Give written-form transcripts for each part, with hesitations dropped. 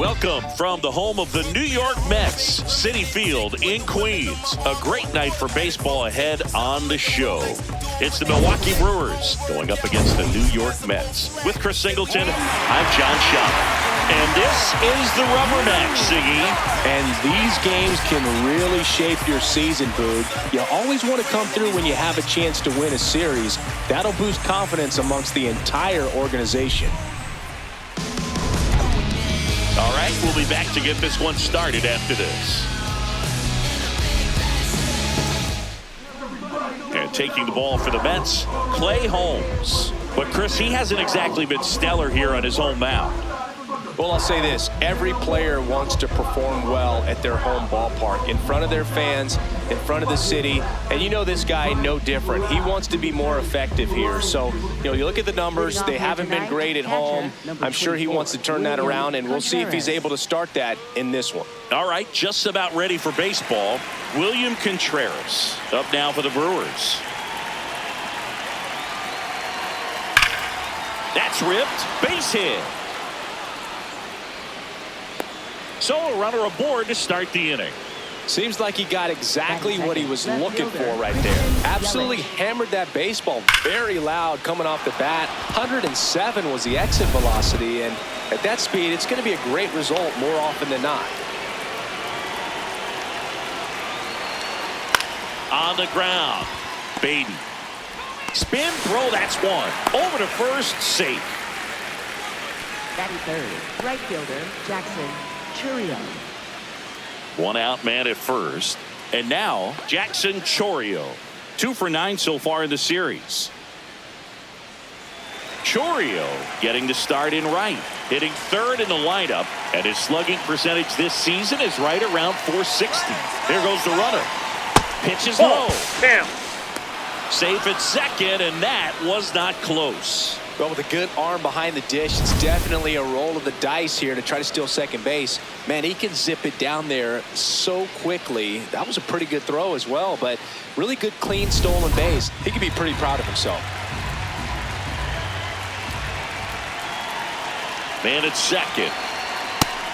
Welcome from the home of the New York Mets, Citi Field in Queens. A great night for baseball ahead on the show. It's the Milwaukee Brewers going up against the New York Mets. With Chris Singleton, I'm John Schaub. And this is the rubber match, Siggy. And these games can really shape your season, Boog. You always want to come through when you have a chance to win a series. That'll boost confidence amongst the entire organization. All right, we'll be back to get this one started after this. And taking the ball for the Mets, Clay Holmes. But, Chris, he hasn't exactly been stellar here on his home mound. Well, I'll say this. Every player wants to perform well at their home ballpark, in front of their fans, in front of the city. And you know this guy no different. He wants to be more effective here. So, you look at the numbers. They haven't been great at home. I'm sure he wants to turn that around, and we'll see if he's able to start that in this one. All right, just about ready for baseball. William Contreras up now for the Brewers. That's ripped. Base hit. So a runner aboard to start the inning. Seems like he got exactly what he was looking for right there. Absolutely hammered that baseball very loud coming off the bat. 107 was the exit velocity, and at that speed, it's going to be a great result more often than not. On the ground, Beatty. Spin throw, that's one. Over to first, safe. Batting third, right fielder, Jackson Chorio. One out man at first. And now, Jackson Chorio. 2 for 9 so far in the series. Chorio getting the start in right. Hitting third in the lineup. And his slugging percentage this season is right around .460. Here goes the runner. Pitch is low. Damn. Safe at second, and that was not close. Well, with a good arm behind the dish, it's definitely a roll of the dice here to try to steal second base. Man, he can zip it down there so quickly. That was a pretty good throw as well, but really good, clean, stolen base. He can be pretty proud of himself. Man at second.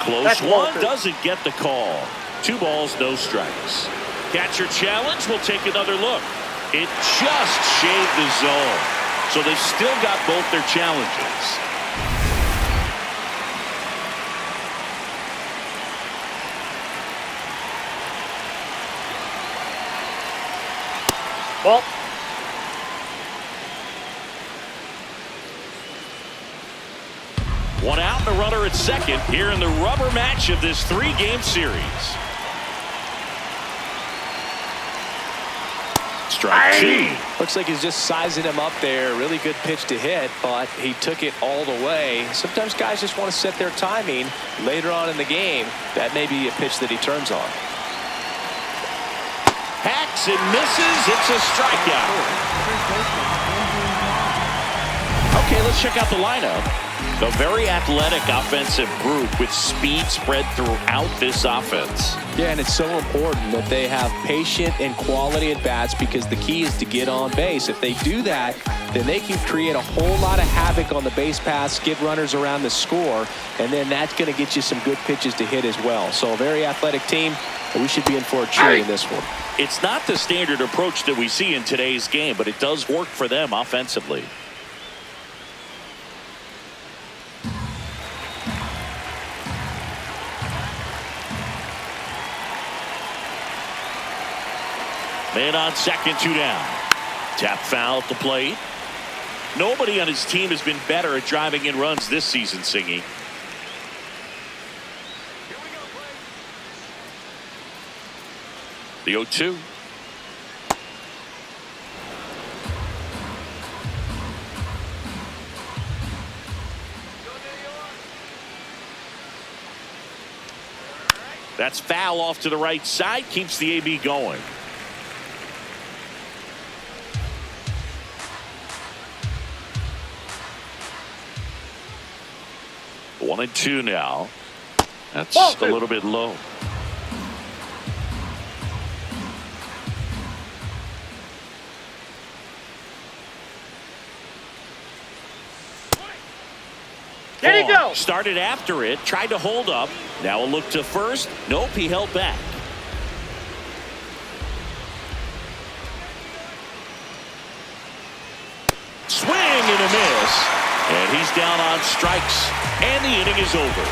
Close one, doesn't get the call. 2 balls, no strikes. Catcher challenge, we'll take another look. It just shaved the zone. So they've still got both their challenges. Well, one out and a runner at second here in the rubber match of this 3-game series. Strike 2. Looks like he's just sizing him up there. Really good pitch to hit, but he took it all the way. Sometimes guys just want to set their timing later on in the game. That may be a pitch that he turns on. Hacks and misses. It's a strikeout. Okay, let's check out the lineup. A very athletic offensive group with speed spread throughout this offense. Yeah, and it's so important that they have patient and quality at bats, because the key is to get on base. If they do that, then they can create a whole lot of havoc on the base paths, get runners around the score, and then that's going to get you some good pitches to hit as well. So a very athletic team, and we should be in for a treat in this one. It's not the standard approach that we see in today's game, but it does work for them offensively. Man on second, 2 down. Tap foul at the plate. Nobody on his team has been better at driving in runs this season, Singy. The 0-2. That's foul off to the right side. Keeps the AB going. 1-2 now. That's a little bit low. There you go. Started after it, tried to hold up. Now a look to first. Nope, he held back. Swing and a miss. And he's down on strikes. And the inning is over.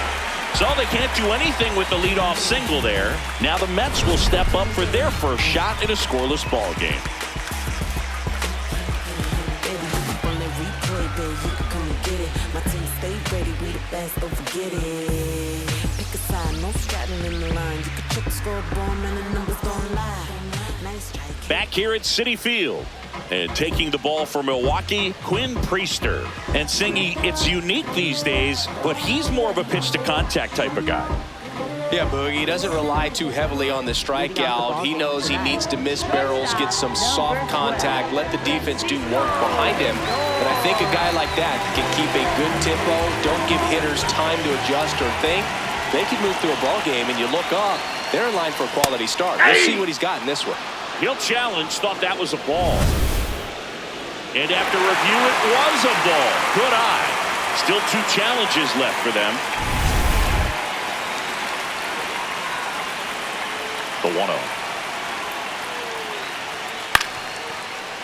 So they can't do anything with the leadoff single there. Now the Mets will step up for their first shot in a scoreless ball game. Back here at Citi Field. And taking the ball for Milwaukee, Quinn Priester. And Singy, it's unique these days, but he's more of a pitch-to-contact type of guy. Yeah, Boogie, he doesn't rely too heavily on the strikeout. He knows he needs to miss barrels, get some soft contact, let the defense do work behind him. But I think a guy like that can keep a good tempo, don't give hitters time to adjust or think. They can move through a ball game, and you look up, they're in line for a quality start. We'll see what he's got in this one. He'll challenge, thought that was a ball. And after review, it was a ball. Good eye. Still 2 challenges left for them. The 1-0.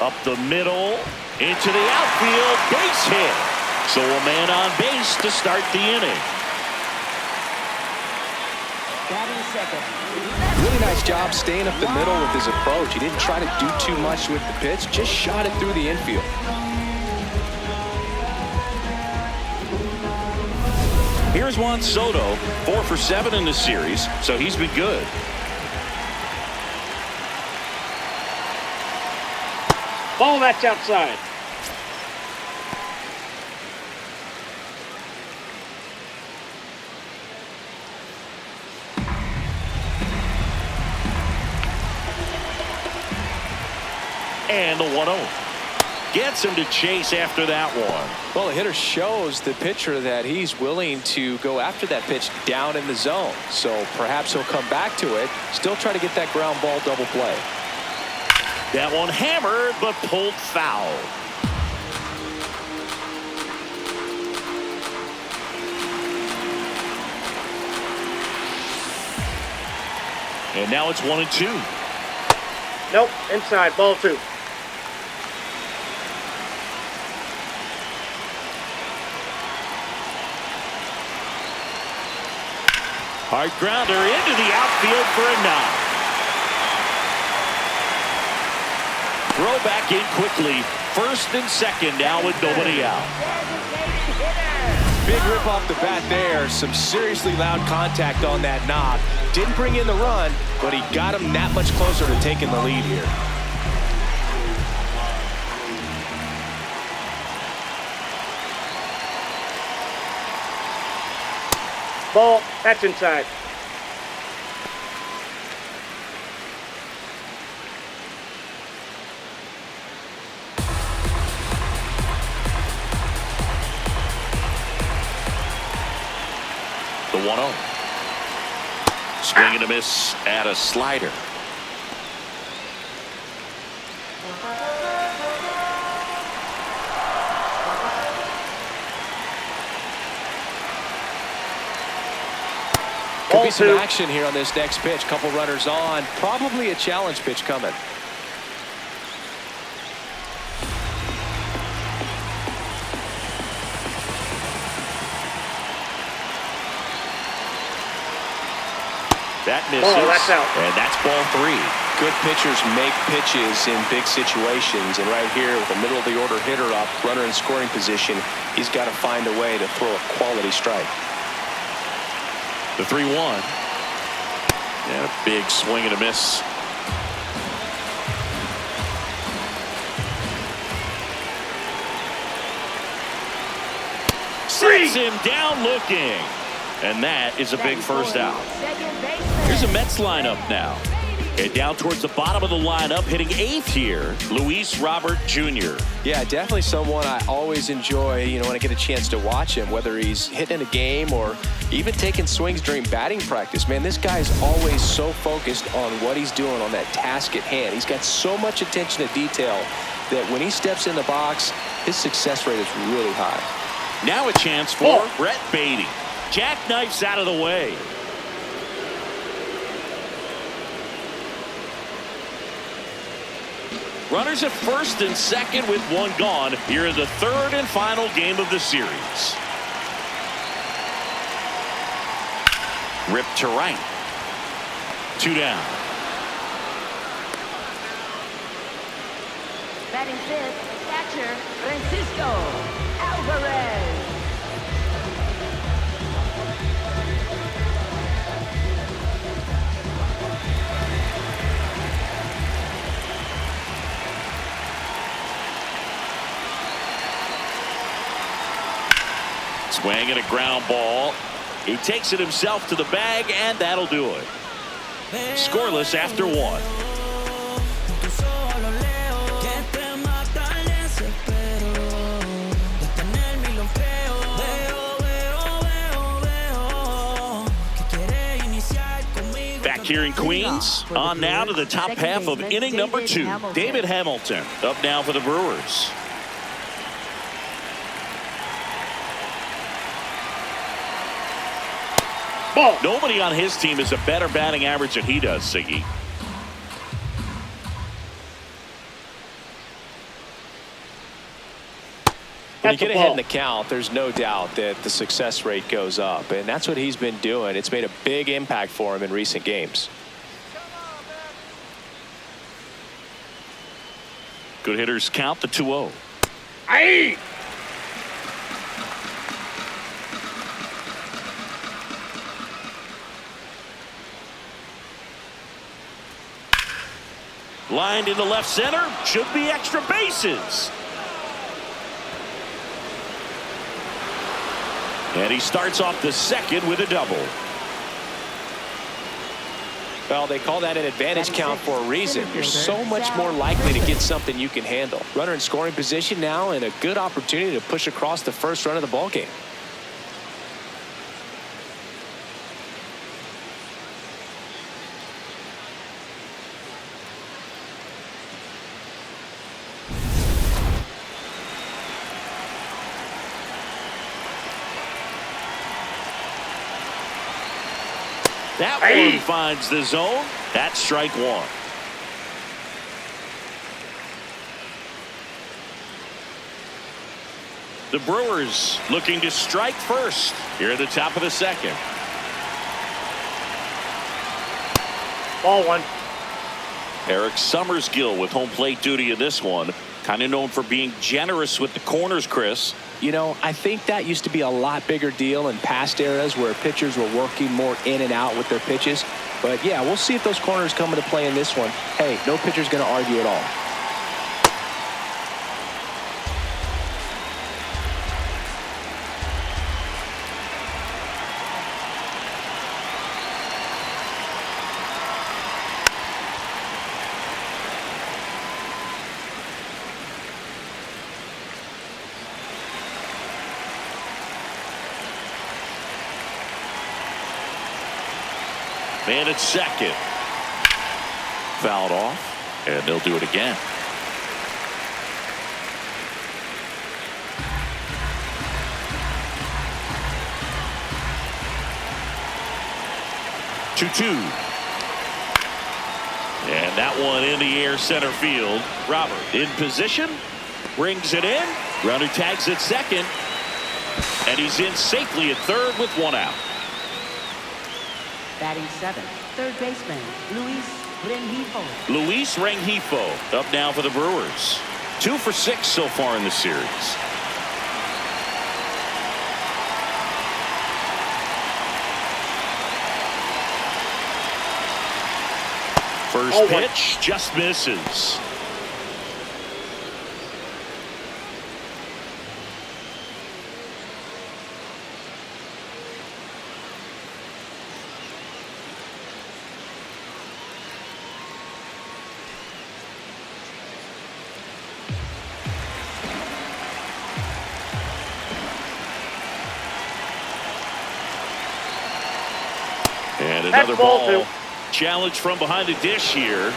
Up the middle, into the outfield, base hit. So a man on base to start the inning. Batting second. Really nice job staying up the middle with his approach. He didn't try to do too much with the pitch, just shot it through the infield. Here's Juan Soto, 4 for 7 in the series, so he's been good. Ball, that's outside. And the 1-0. Gets him to chase after that one. Well, the hitter shows the pitcher that he's willing to go after that pitch down in the zone. So perhaps he'll come back to it, still try to get that ground ball double play. That one hammered, but pulled foul. And now it's 1-2. Nope, inside, ball 2. Hard grounder into the outfield for a knock. Throw back in quickly. First and second now with nobody out. Big rip off the bat there. Some seriously loud contact on that knock. Didn't bring in the run, but he got him that much closer to taking the lead here. Ball, that's inside. The 1-0. Swing and a miss at a slider. Could be some action here on this next pitch. Couple runners on. Probably a challenge pitch coming. That misses. Oh, that's out. And that's ball 3. Good pitchers make pitches in big situations. And right here with a middle of the order hitter up, runner in scoring position, he's got to find a way to throw a quality strike. The 3-1. And a big swing and a miss. Sends him down looking. And that is a big first out. Here's a Mets lineup now. And down towards the bottom of the lineup, hitting 8th here, Luis Robert Jr. Yeah, definitely someone I always enjoy, when I get a chance to watch him, whether he's hitting in a game or even taking swings during batting practice. Man, this guy's always so focused on what he's doing on that task at hand. He's got so much attention to detail that when he steps in the box, his success rate is really high. Now a chance for Brett Beatty. Jackknifes out of the way. Runners at first and second with one gone here in the third and final game of the series. Ripped to right. 2 down. Batting fifth, catcher Francisco Alvarez. Swing and a ground ball. He takes it himself to the bag, and that'll do it. Scoreless after 1. Back here in Queens, on now to the top half of inning number 2. David Hamilton up now for the Brewers. Ball. Nobody on his team has a better batting average than he does, Siggy. When you get ahead in the count, there's no doubt that the success rate goes up, and that's what he's been doing. It's made a big impact for him in recent games. Good hitters count the 2-0. Aye. Lined into left center. Should be extra bases. And he starts off the second with a double. Well, they call that an advantage count for a reason. You're so much more likely to get something you can handle. Runner in scoring position now, and a good opportunity to push across the first run of the ballgame. That one finds the zone. That's strike 1. The Brewers looking to strike first here at the top of the second. Ball 1. Eric Summersgill with home plate duty in this one. Kind of known for being generous with the corners, Chris. You know, I think that used to be a lot bigger deal in past eras where pitchers were working more in and out with their pitches. But, yeah, we'll see if those corners come into play in this one. Hey, no pitcher's going to argue at all. Man at second. Fouled off, and they'll do it again. Two. And that one in the air center field. Robert in position. Brings it in. Runner tags at second. And he's in safely at third with 1 out. Batting seventh, third baseman Luis Rengifo. Luis Rengifo up now for the Brewers. 2 for 6 so far in the series. First pitch just misses. And another ball. Challenge from behind the dish here.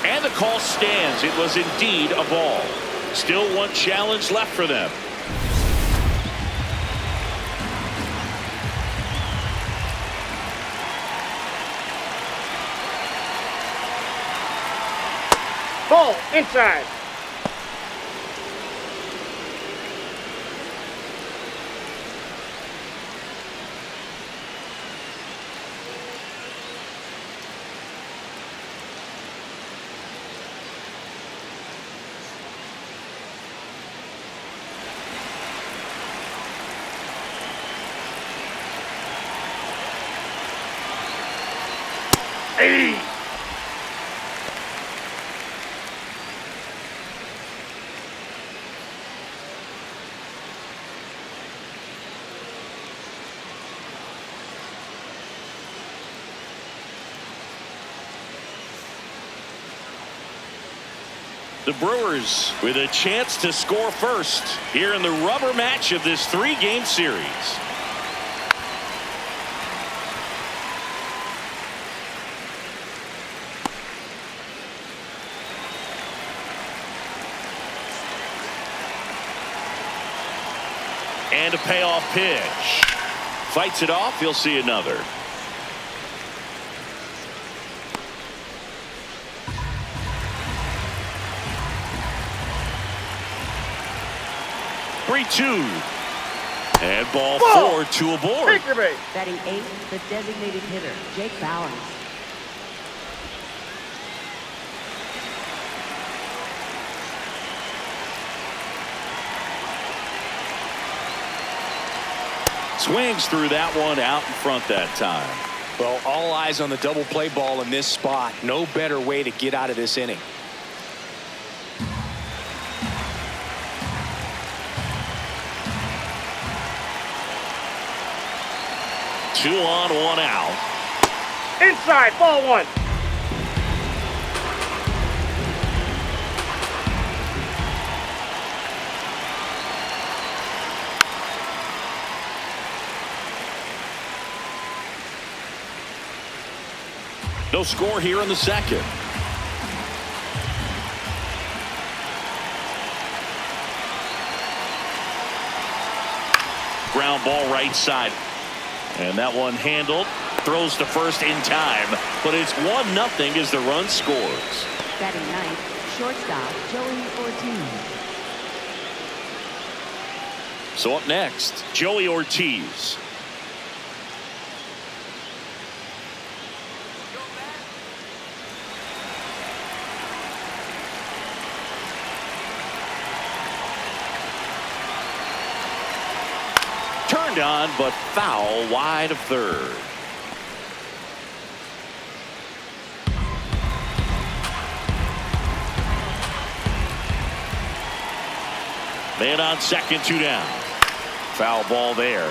And the call stands. It was indeed a ball. Still one challenge left for them. Ball inside. Hey. The Brewers with a chance to score first here in the rubber match of this 3-game series. And a payoff pitch. Fights it off. He'll see another. And ball 4, 2 aboard. Take your bait. Batting 8th, the designated hitter, Jake Bowers. Swings through that one out in front that time. Well, all eyes on the double play ball in this spot. No better way to get out of this inning. 2 on, 1 out. Inside, ball 1. No score here in the second. Ground ball right side. And that one handled. Throws to first in time. But it's 1-0 as the run scores. Batting 9th, shortstop, Joey Ortiz. So up next, Joey Ortiz. Turned on, but foul wide of third. Man on second, 2 down. Foul ball there.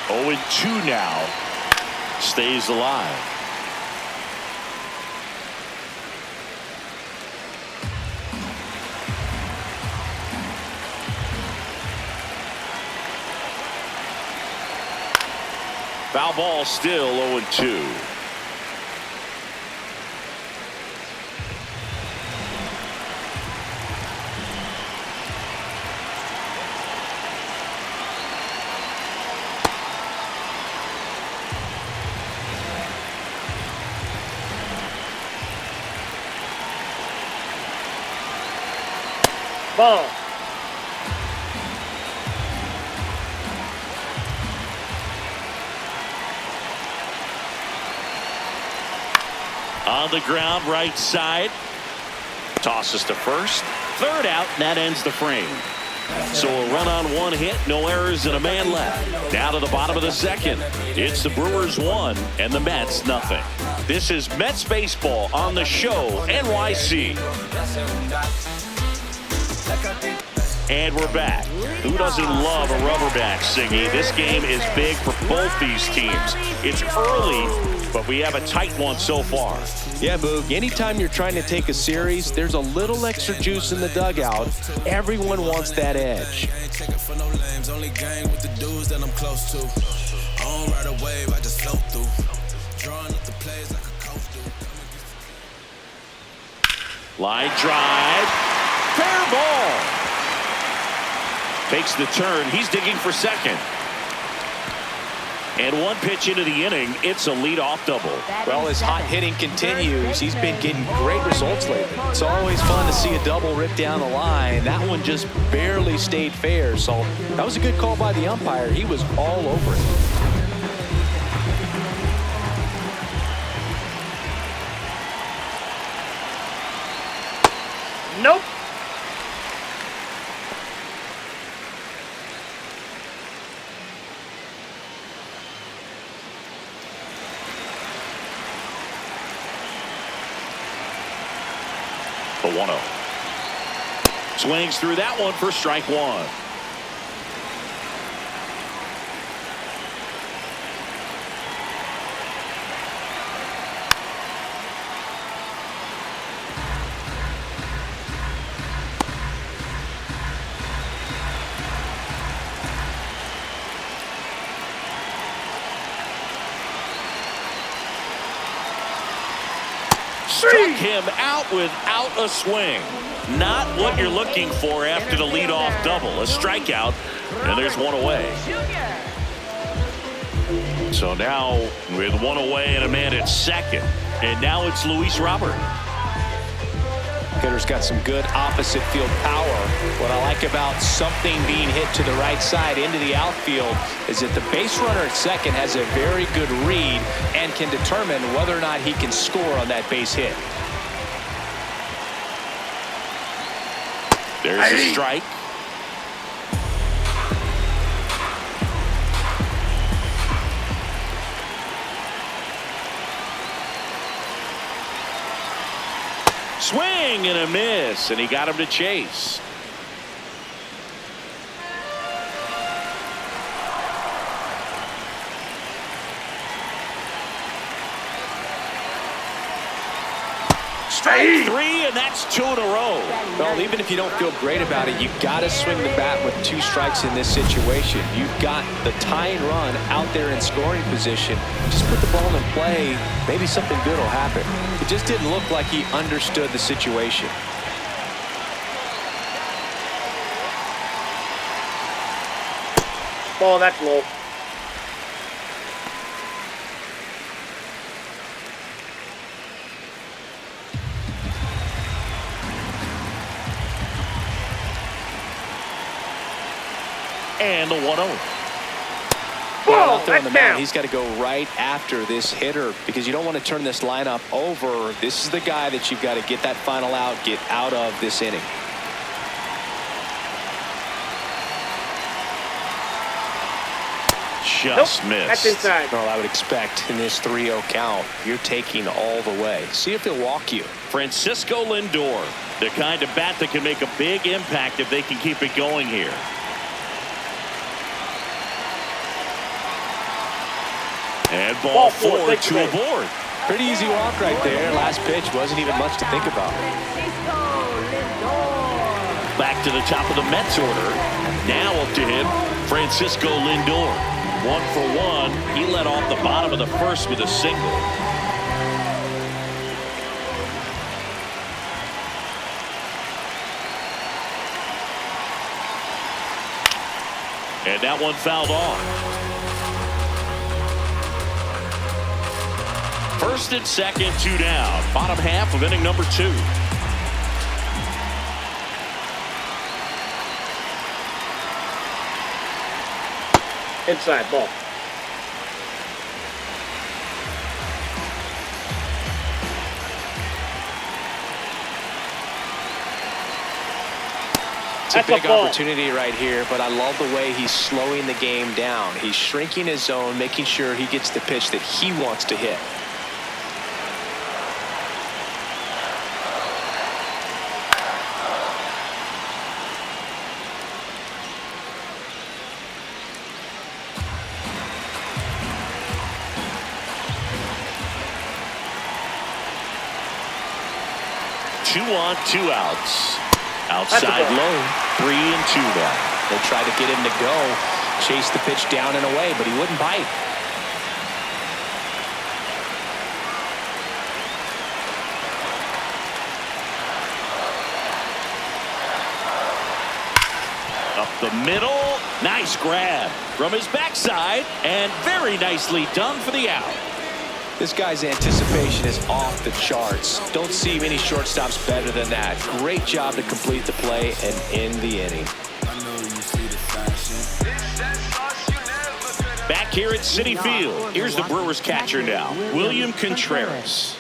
Oh, and 2 now. Stays alive. Foul ball, still 0-2. Ball. On the ground, right side. Tosses to first. Third out, and that ends the frame. So a run on 1 hit, no errors, and a man left. Down to the bottom of the second. It's the Brewers 1 and the Mets 0. This is Mets baseball on the show, NYC. And we're back. Who doesn't love a rubber match, Siggy? This game is big for both these teams. It's early, but we have a tight one so far. Yeah, Boog, anytime you're trying to take a series, there's a little extra juice in the dugout. Everyone wants that edge. don't ride a wave, I just float through. Drawing up the plays like a coach do. Line drive. Fair ball. Takes the turn. He's digging for second. And one pitch into the inning, it's a leadoff double. Well, his hot hitting continues. He's been getting great results lately. It's always fun to see a double rip down the line. That one just barely stayed fair. So that was a good call by the umpire. He was all over it. Nope. The 1-0. Swings through that one for strike one. Struck him out without a swing. Not what you're looking for after the leadoff double. A strikeout, and there's one away. So now with one away and a man at second. And now it's Luis Robert. Hitter's got some good opposite field power. What I like about something being hit to the right side into the outfield is that the base runner at second has a very good read and can determine whether or not he can score on that base hit. There's a strike. Swing and a miss, and he got him to chase. Strike three, and that's two in a row. Well, even if you don't feel great about it, you've got to swing the bat with two strikes in this situation. You've got the tying run out there in scoring position. Just put the ball in play. Maybe something good will happen. It just didn't look like he understood the situation. Ball, that's low. And the 1-0. Well, out there on the that's down. mound, he's got to go right after this hitter because you don't want to turn this lineup over. This is the guy that you've got to get that final out, get out of this inning. Just Nope, missed. that's inside. Well, I would expect in this 3-0 count, you're taking all the way. See if they'll walk you. Francisco Lindor, the kind of bat that can make a big impact if they can keep it going here. And ball four to a board. Pretty easy walk right there. Last pitch wasn't even much to think about. Back to the top of the Mets order. Now up to him, Francisco Lindor. 1 for 1. He led off the bottom of the first with a single. And that one fouled off. First and second, 2 down. Bottom half of inning number 2. Inside, ball. It's a big opportunity right here, but I love the way he's slowing the game down. He's shrinking his zone, making sure he gets the pitch that he wants to hit. Two on, 2 outs. Outside low, 3 and 2 now. They tried to get him to go, chase the pitch down and away, but he wouldn't bite. The middle, nice grab from his backside, and very nicely done for the out. This guy's anticipation is off the charts. Don't see many shortstops better than that. Great job to complete the play and end the inning. Back here at Citi Field, here's the Brewers catcher now, William Contreras.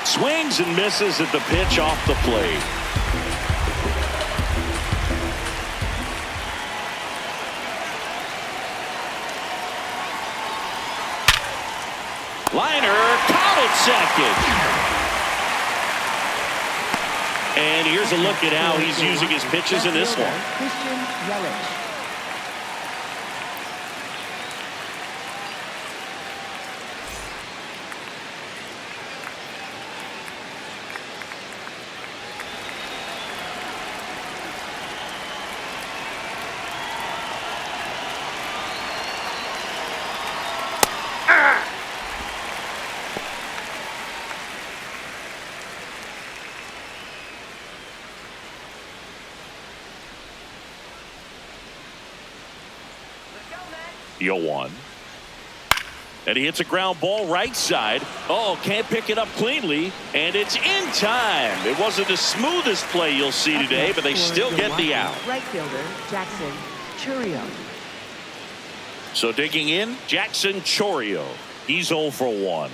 Swings and misses at the pitch off the plate. Liner, caught at second. And here's a look at how he's using his pitches in this one. The 0-1. And he hits a ground ball right side. Oh, can't pick it up cleanly. And it's in time. It wasn't the smoothest play you'll see today, but they still get the out. Right fielder, Jackson Chourio. So digging in, Jackson Chourio. He's 0 for 1.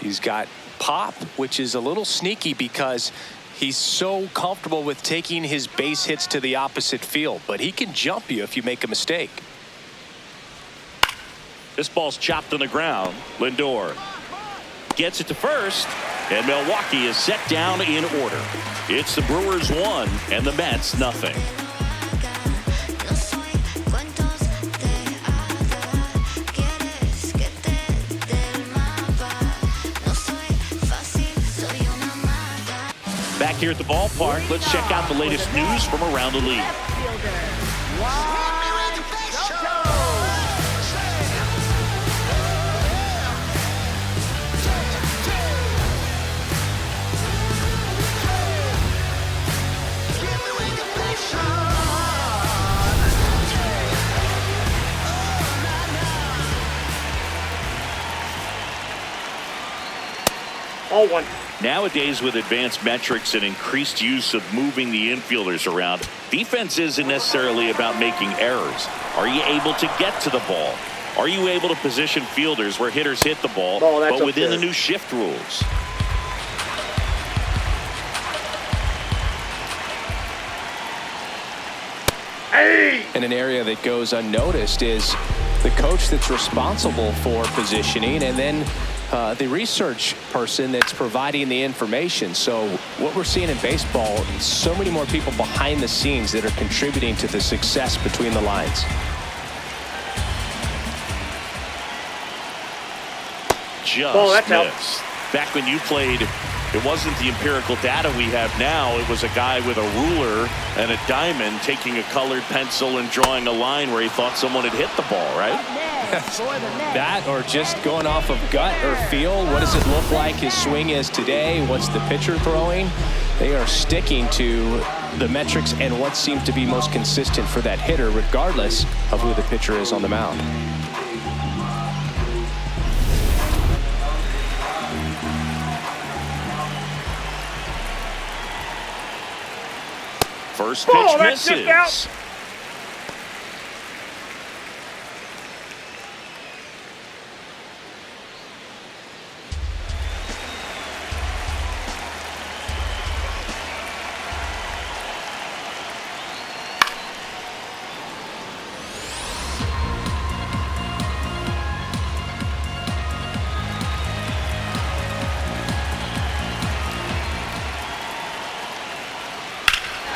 He's got pop, which is a little sneaky because he's so comfortable with taking his base hits to the opposite field. But he can jump you if you make a mistake. This ball's chopped on the ground. Lindor gets it to first, and Milwaukee is set down in order. It's the Brewers 1 and the Mets nothing. Back here at the ballpark, let's check out the latest news from around the league. All one. Nowadays, with advanced metrics and increased use of moving the infielders around, defense isn't necessarily about making errors. Are you able to get to the ball? Are you able to position fielders where hitters hit the ball, but within the new shift rules? And an area that goes unnoticed is the coach that's responsible for positioning, and then the research person that's providing the information. So what we're seeing in baseball, so many more people behind the scenes that are contributing to the success between the lines. Just missed. Back when you played, it wasn't the empirical data we have now. It was a guy with a ruler and a diamond taking a colored pencil and drawing a line where he thought someone had hit the ball, right? That, or just going off of gut or feel. What does it look like his swing is today? What's the pitcher throwing? They are sticking to the metrics and what seems to be most consistent for that hitter, regardless of who the pitcher is on the mound. First pitch misses.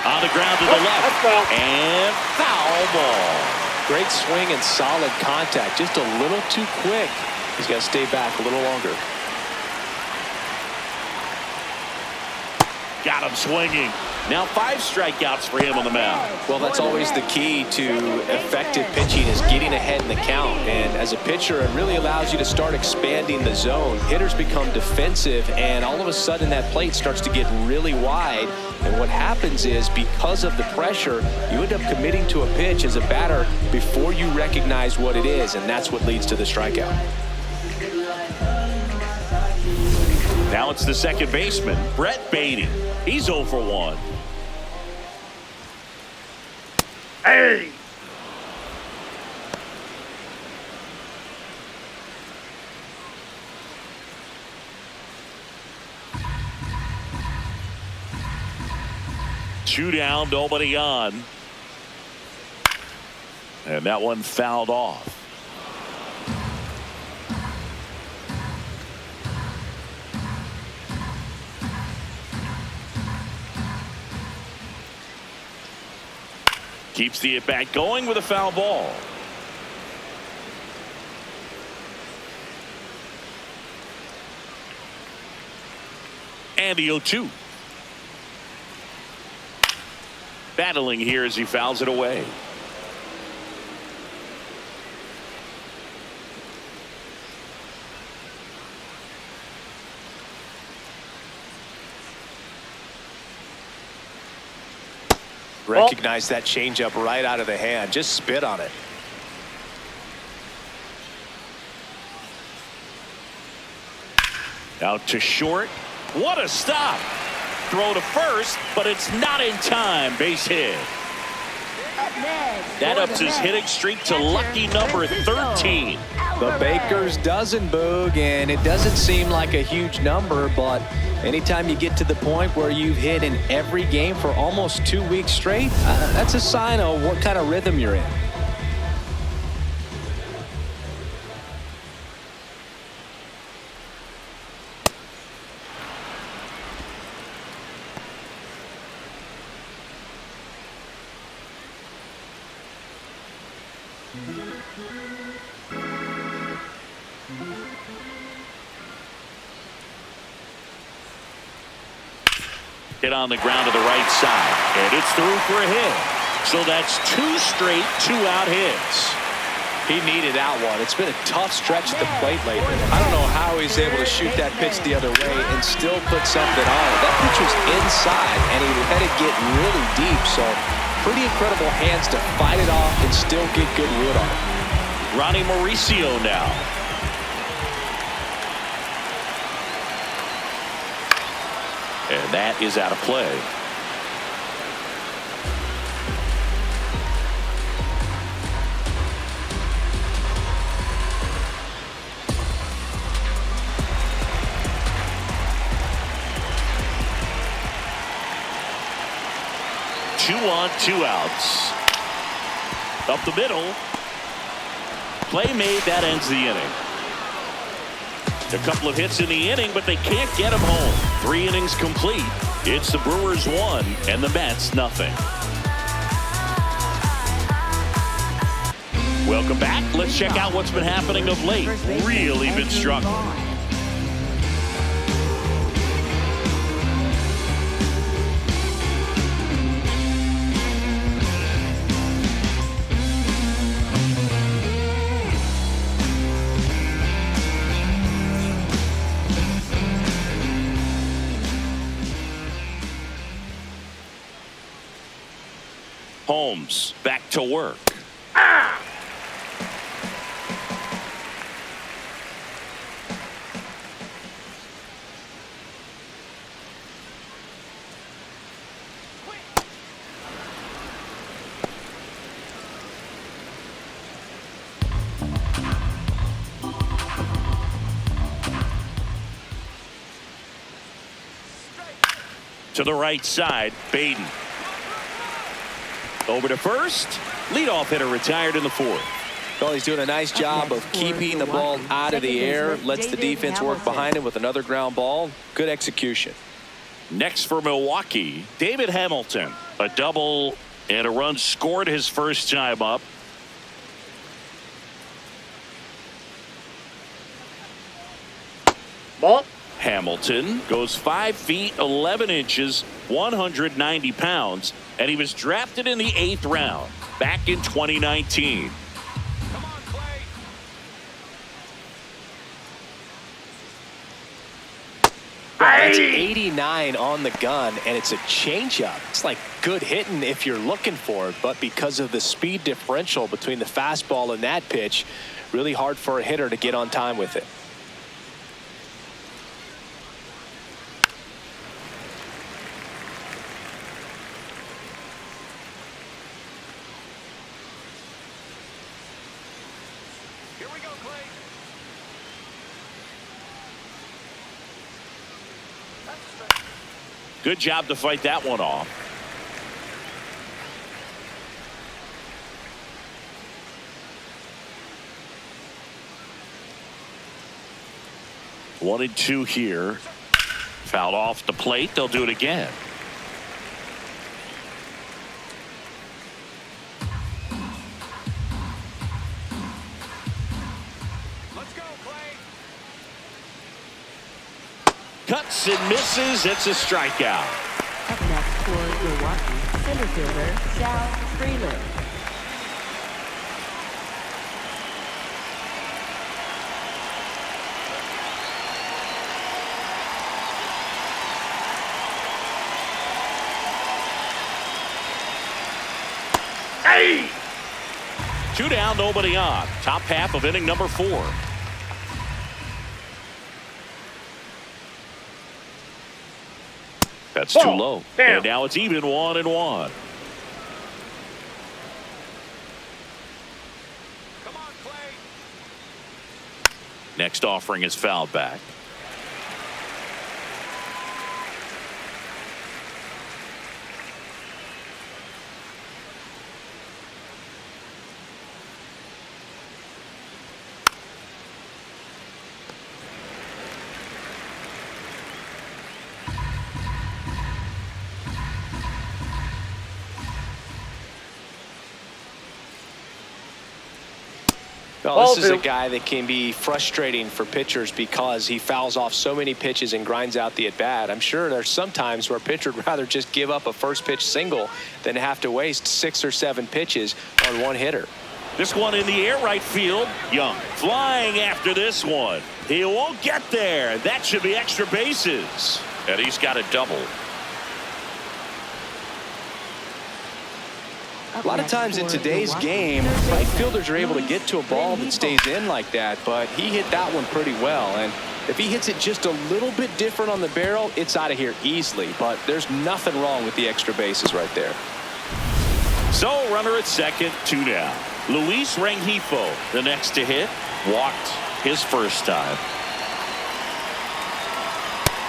On the ground to the left, and foul ball. Great swing and solid contact, just a little too quick. He's got to stay back a little longer. got him swinging. Now 5 strikeouts for him on the mound. Well, that's always the key to effective pitching, is getting ahead in the count. And as a pitcher, it really allows you to start expanding the zone. Hitters become defensive, and all of a sudden that plate starts to get really wide. And what happens is, because of the pressure, you end up committing to a pitch as a batter before you recognize what it is, and that's what leads to the strikeout. Now it's the second baseman, Brett Baty. He's 0 for 1. Hey! Two down, nobody on. And that one fouled off. Keeps the at-bat going with a foul ball. And the 0-2. Battling here as he fouls it away. Recognize that changeup right out of the hand. Just spit on it. Out to short. What a stop. Throw to first, but it's not in time. Base hit. That ups his hitting streak to lucky number 13. The Baker's dozen, Boog, and it doesn't seem like a huge number, but anytime you get to the point where you've hit in every game for almost 2 weeks straight, that's a sign of what kind of rhythm you're in. Hit on the ground to the right side, and it's through for a hit. So that's 2 straight 2-out hits. He needed that one. It's been a tough stretch at the plate lately. I don't know how he's able to shoot that pitch the other way and still put something on it. That pitch was inside, and he let it get really deep. So pretty incredible hands to fight it off and still get good wood on it. Ronnie Mauricio now. And that is out of play. Two on, 2 outs. Up the middle. Play made. That ends the inning. A couple of hits in the inning, but they can't get him home. 3 innings complete. It's the Brewers 1 and the Mets nothing. Welcome back. Let's check out what's been happening of late. Really been struggling. Holmes back to work. To the right side, Baden. Over to first. Leadoff hitter retired in the 4th. Well, he's doing a nice job of keeping the ball out of the air. Lets the defense work behind him with another ground ball. Good execution. Next for Milwaukee, David Hamilton. A double and a run scored his first time up. Ball. Hamilton goes 5 feet 11 inches, 190 pounds, and he was drafted in the 8th round back in 2019. Come on, Clay. That's 89 on the gun, and it's a changeup. It's like good hitting if you're looking for it, but because of the speed differential between the fastball and that pitch, really hard for a hitter to get on time with it. Here we go, Clay. Good job to fight that one off. One and two here. Fouled off the plate. They'll do it again. Let's go, Clay. Cuts and misses. It's a strikeout. Up next for Milwaukee, center fielder Sal Freeland. Hey! 2 down, nobody on. Top half of inning number 4. That's too low. Damn. And now it's even 1-1. Come on, Clay. Next offering is fouled back. Well, this is a guy that can be frustrating for pitchers because he fouls off so many pitches and grinds out the at-bat. I'm sure there's some times where a pitcher would rather just give up a first pitch single than have to waste 6 or 7 pitches on one hitter. This one in the air, right field. Young flying after this one. He won't get there. That should be extra bases. And he's got a double. A lot of times in today's game, right fielders are able to get to a ball that stays in like that, but he hit that one pretty well. And if he hits it just a little bit different on the barrel, it's out of here easily. But there's nothing wrong with the extra bases right there. So runner at second, 2 down. Luis Rengifo, the next to hit, walked his first time.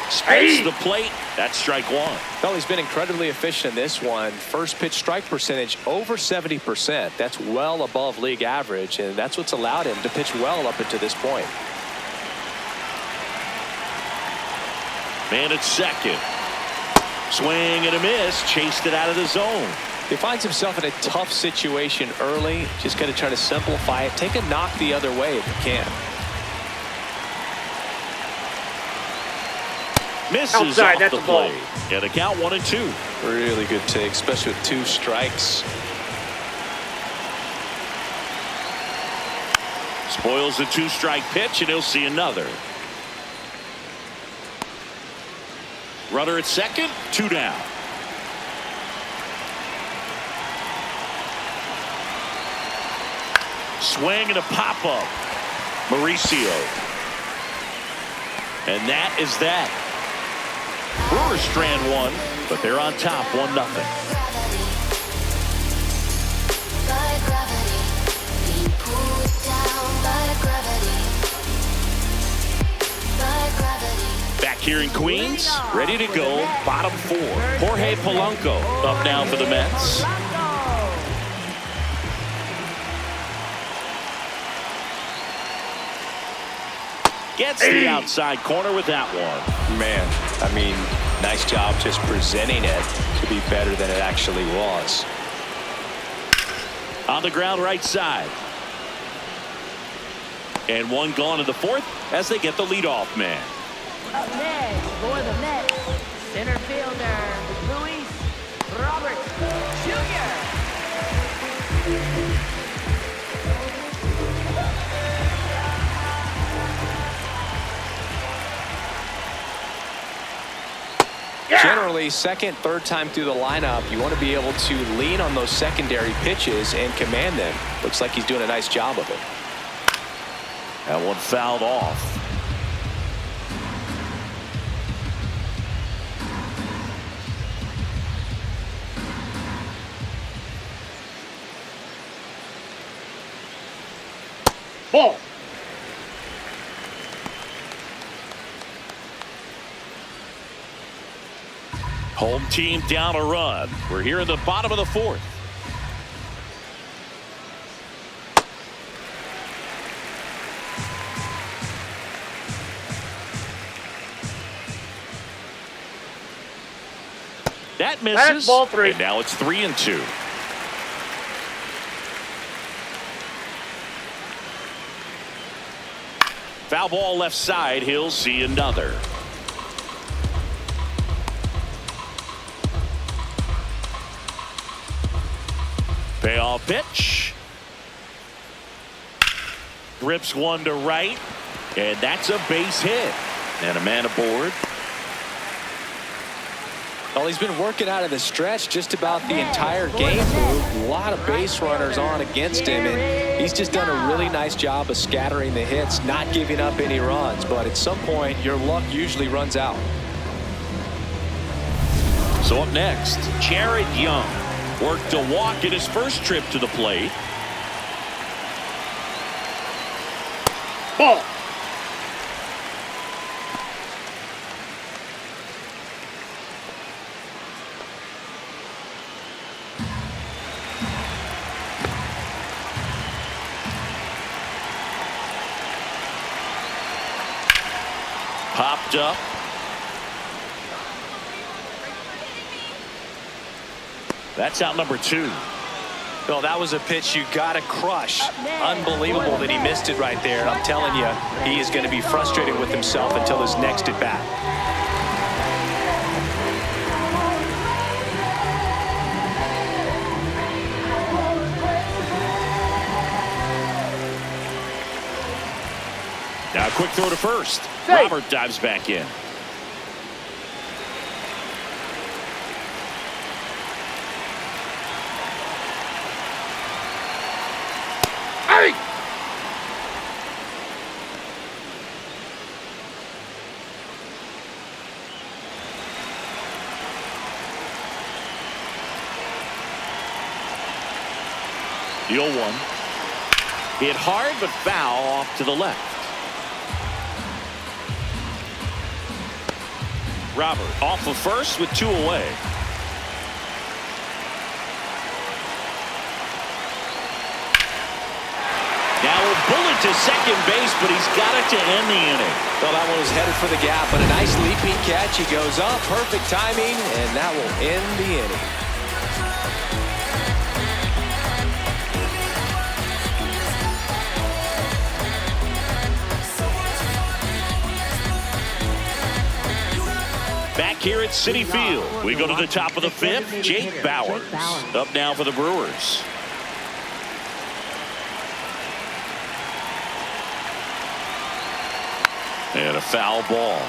Spins the plate. That's strike 1. Well, he's been incredibly efficient in this one. First pitch strike percentage over 70%. That's well above league average, and that's what's allowed him to pitch well up until this point. Man at second. Swing and a miss. Chased it out of the zone. He finds himself in a tough situation early. Just got to try to simplify it. Take a knock the other way if you can. Misses Outside, off that's the a ball. plate. And a count 1-2. Really good take, especially with 2 strikes. Spoils the 2-strike pitch, and he'll see another. Runner at second, 2 down. Swing and a pop-up. Mauricio. And that is that. Brewers strand 1, but they're on top 1-0. Back here in Queens, ready to go, bottom 4. Jorge Polanco up now for the Mets. Gets the outside corner with that one. Man, I mean, nice job just presenting it to be better than it actually was. On the ground right side. And one gone in the 4th as they get the leadoff man. Up next for the Mets, center fielder, Luis Roberts Jr. Generally, second, third time through the lineup, you want to be able to lean on those secondary pitches and command them. Looks like he's doing a nice job of it. That one fouled off. Ball. Home team down a run. We're here in the bottom of the fourth. That misses. That's ball 3. And now it's 3-2. Foul ball left side. He'll see another. Payoff pitch. Grips one to right. And that's a base hit. And a man aboard. Well, he's been working out of the stretch just about the entire game. A lot of base runners on against him, and he's just done a really nice job of scattering the hits, not giving up any runs. But at some point, your luck usually runs out. So up next, Jared Young worked a walk in his first trip to the plate. Ball. Popped up. That's out number 2. Well, that was a pitch you got to crush. Unbelievable that he missed it right there. I'm telling you, he is going to be frustrated with himself until his next at bat. Now a quick throw to first. Safe. Robert dives back in. Hey! The 0-1. Hit hard but foul off to the left. Robert off of first with 2 away. Now a bullet to second base, but he's got it to end the inning. Well, that one was headed for the gap, but a nice leaping catch. He goes up, perfect timing, and that will end the inning. Back here at Citi Field, we go to the top of the 5th. Jake Bauers up now for the Brewers. And a foul ball.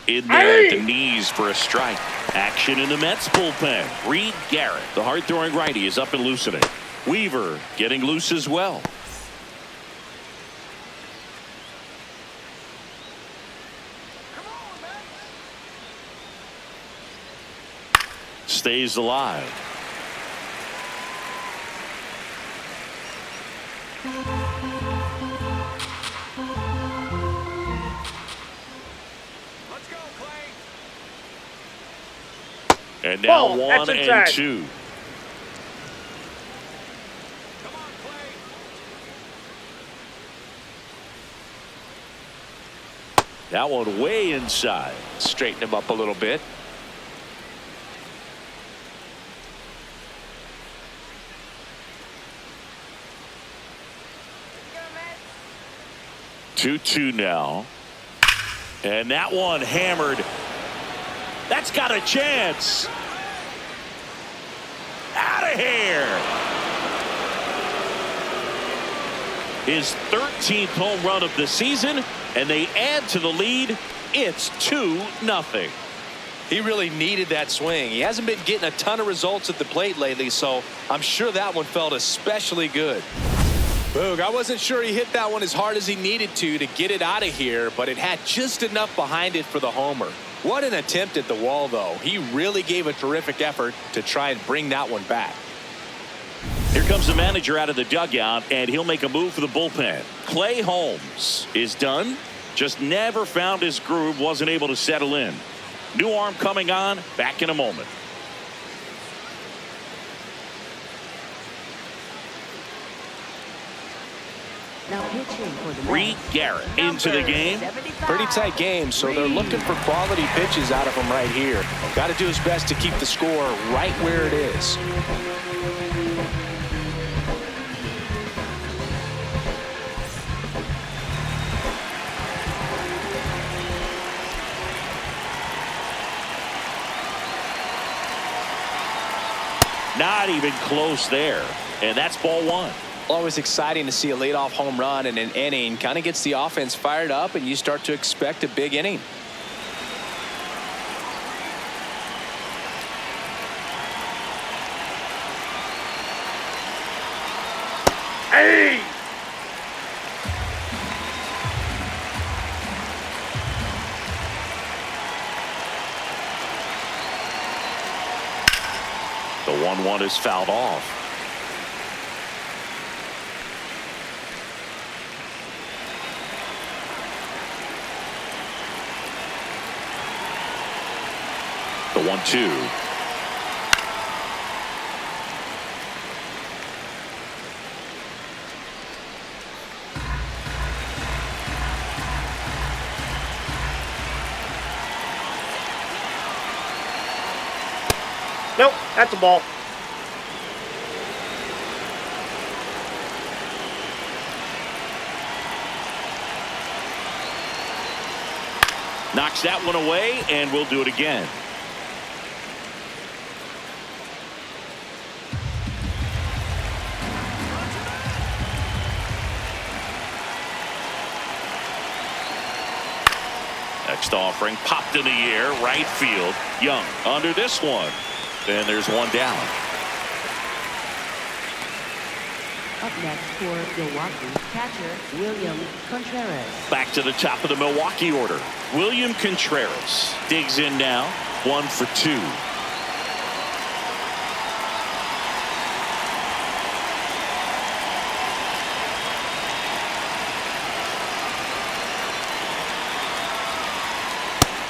In there at the knees for a strike. Action in the Mets bullpen. Reed Garrett, the hard-throwing righty, is up and loosening. Weaver getting loose as well. Stays alive. And now Ball. 1 That's and inside. 2. That one way inside. Straighten him up a little bit. 2-2 now. And that one hammered. That's got a chance. Out of here. His 13th home run of the season, and they add to the lead. It's 2-0. He really needed that swing. He hasn't been getting a ton of results at the plate lately, so I'm sure that one felt especially good. Boog, I wasn't sure he hit that one as hard as he needed to get it out of here, but it had just enough behind it for the homer. What an attempt at the wall, though. He really gave a terrific effort to try and bring that one back. Here comes the manager out of the dugout, and he'll make a move for the bullpen. Clay Holmes is done. Just never found his groove, wasn't able to settle in. New arm coming on, back in a moment. Now pitching for the Reed Garrett into the game. Pretty tight game, so they're looking for quality pitches out of him right here. Got to do his best to keep the score right where it is. Not even close there. And that's ball one. Always exciting to see a leadoff home run in an inning. Kind of gets the offense fired up, and you start to expect a big inning. Hey! The 1-1 is fouled off. The 1-2. Nope, that's a ball. Knocks that one away, and we'll do it again. Next offering popped in the air, right field. Young under this one. Then there's one down. Up next for Milwaukee, catcher William Contreras. Back to the top of the Milwaukee order. William Contreras digs in now. 1 for 2.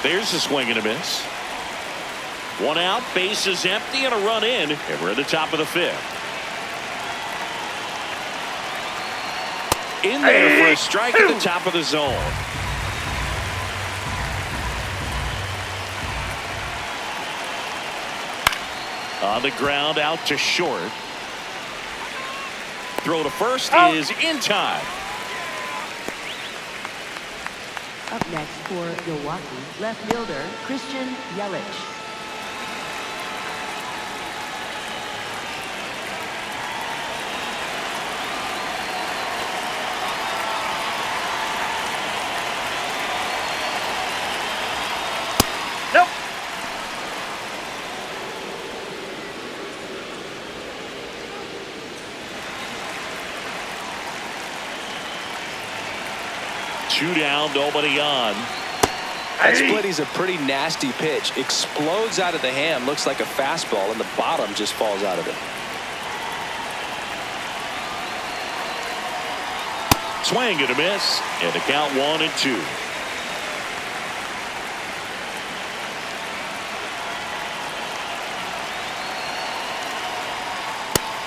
There's a swing and a miss. 1 out, base is empty, and a run in, and we're at the top of the 5th. In there for a strike at the top of the zone. On the ground, out to short. Throw to first is in time. Up next for Milwaukee, left fielder Christian Yelich. Nope. Two down, nobody on. That split is a pretty nasty pitch. Explodes out of the hand. Looks like a fastball, and the bottom just falls out of it. Swing and a miss, and the count 1-2.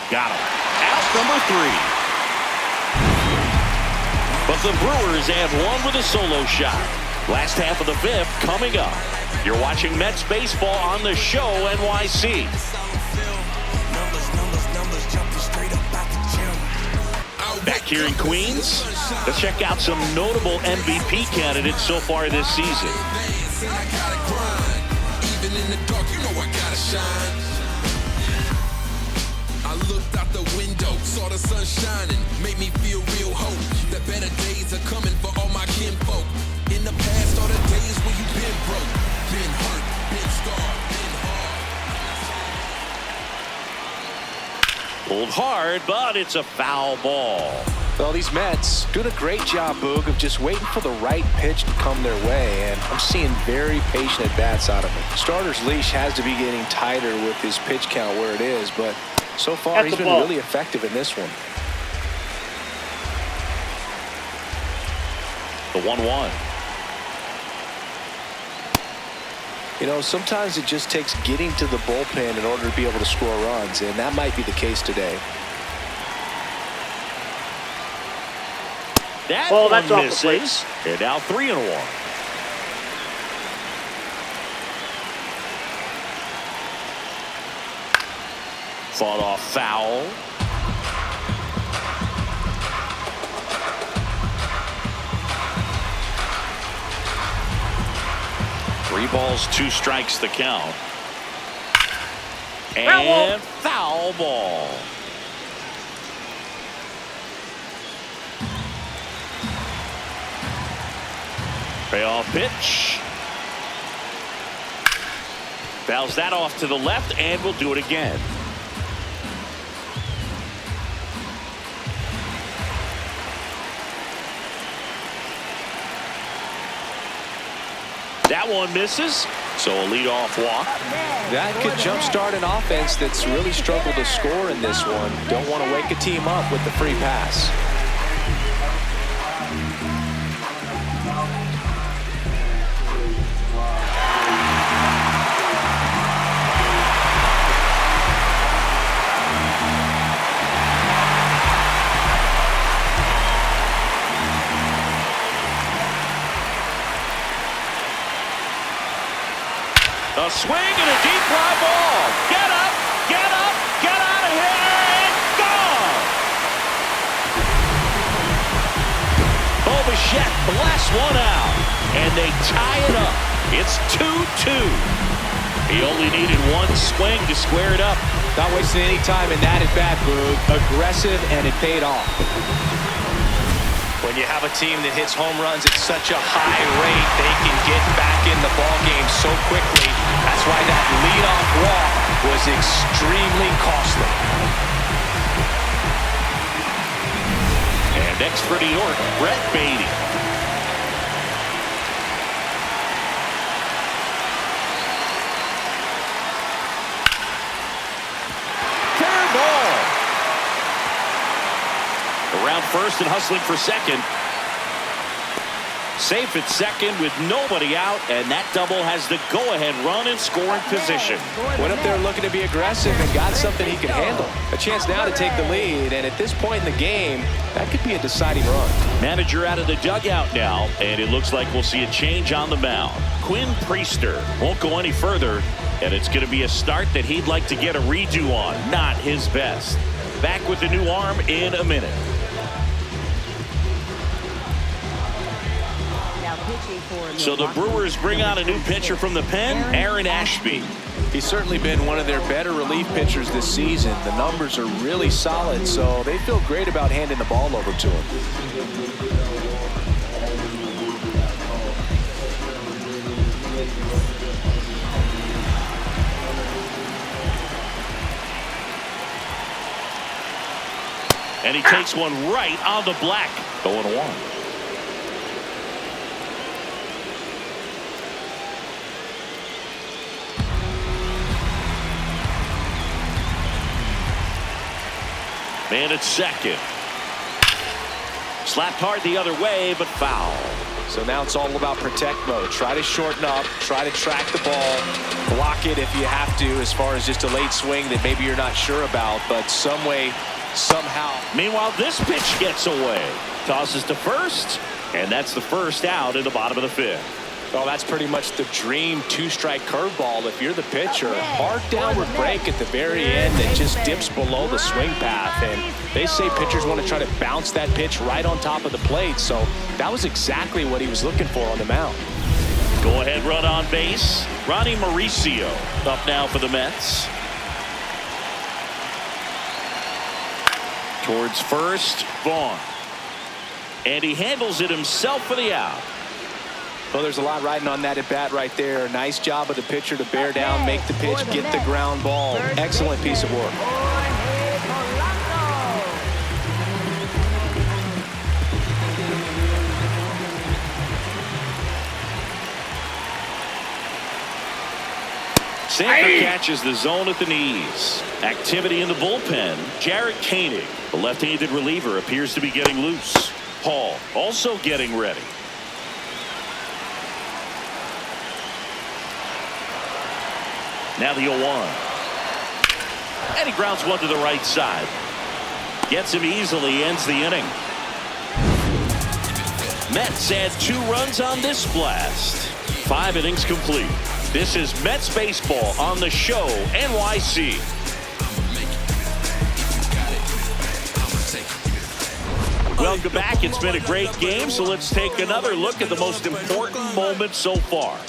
Got him. Out number 3. But the Brewers add one with a solo shot. Last half of the 5th coming up. You're watching Mets baseball on the Show NYC. Back here in Queens, let's check out some notable MVP candidates so far this season. Even in the dark, you know I gotta shine. I looked out the window, saw the sun shining, made me feel real hope that better days are coming for all my kinfolk. In the past, all the days where you been broke, been hurt, been scarred, been hard. Pulled hard, but it's a foul ball. Well, these Mets doing a great job, Boog, of just waiting for the right pitch to come their way, and I'm seeing very patient at-bats out of him. Starter's leash has to be getting tighter with his pitch count where it is, but so far he's been really effective in this one. The 1-1. You know, sometimes it just takes getting to the bullpen in order to be able to score runs, and that might be the case today. That Well, one that's off the misses. And now 3-1. Fought off foul. Three balls, 2 strikes the count. And foul ball. Payoff pitch. Fouls that off to the left, and we'll do it again. That one misses, so a leadoff walk. That could jumpstart an offense that's really struggled to score in this one. Don't want to wake a team up with the free pass. A swing and a deep fly ball. Get up, get up, get out of here, and gone. Bichette blasts one out, and they tie it up. It's 2-2. He only needed one swing to square it up. Not wasting any time in that at-bat, Boog. Aggressive, and it paid off. When you have a team that hits home runs at such a high rate, they can get back in the ballgame so quickly. That's why that leadoff walk was extremely costly. And next for New York, Brett Beatty. Fair ball. Around first and hustling for second. Safe at second with nobody out, and that double has the go-ahead run in scoring position. Went up there looking to be aggressive and got something he could handle. A chance now to take the lead, and at this point in the game, that could be a deciding run. Manager out of the dugout now, and it looks like we'll see a change on the mound. Quinn Priester won't go any further, and it's going to be a start that he'd like to get a redo on. Not his best. Back with the new arm in a minute. So the Brewers bring on a new pitcher from the pen, Aaron Ashby. He's certainly been one of their better relief pitchers this season. The numbers are really solid, so they feel great about handing the ball over to him. And he takes one right on the black. 0-1. Man at second. Slapped hard the other way, but foul. So now it's all about protect mode. Try to shorten up, try to track the ball, block it if you have to, as far as just a late swing that maybe you're not sure about, but some way, somehow. Meanwhile, this pitch gets away. Tosses to first, and that's the first out in the bottom of the 5th. Well, that's pretty much the dream two-strike curveball if you're the pitcher. Hard downward break at the very end that just dips below the swing path. And they say pitchers want to try to bounce that pitch right on top of the plate. So that was exactly what he was looking for on the mound. Go-ahead run on base. Ronnie Mauricio up now for the Mets. Towards first, Vaughn. And he handles it himself for the out. Well, there's a lot riding on that at bat right there. Nice job of the pitcher to bear down, make the pitch, get the ground ball. Excellent piece of work. Sanford catches the zone at the knees. Activity in the bullpen. Jarrett Koenig, the left-handed reliever, appears to be getting loose. Hall also getting ready. Now the 0-1. And he grounds one to the right side. Gets him easily, ends the inning. Mets add 2 runs on this blast. 5 innings complete. This is Mets baseball on the show, NYC. Welcome back. It's been a great game, so let's take another look at the most important moment so far.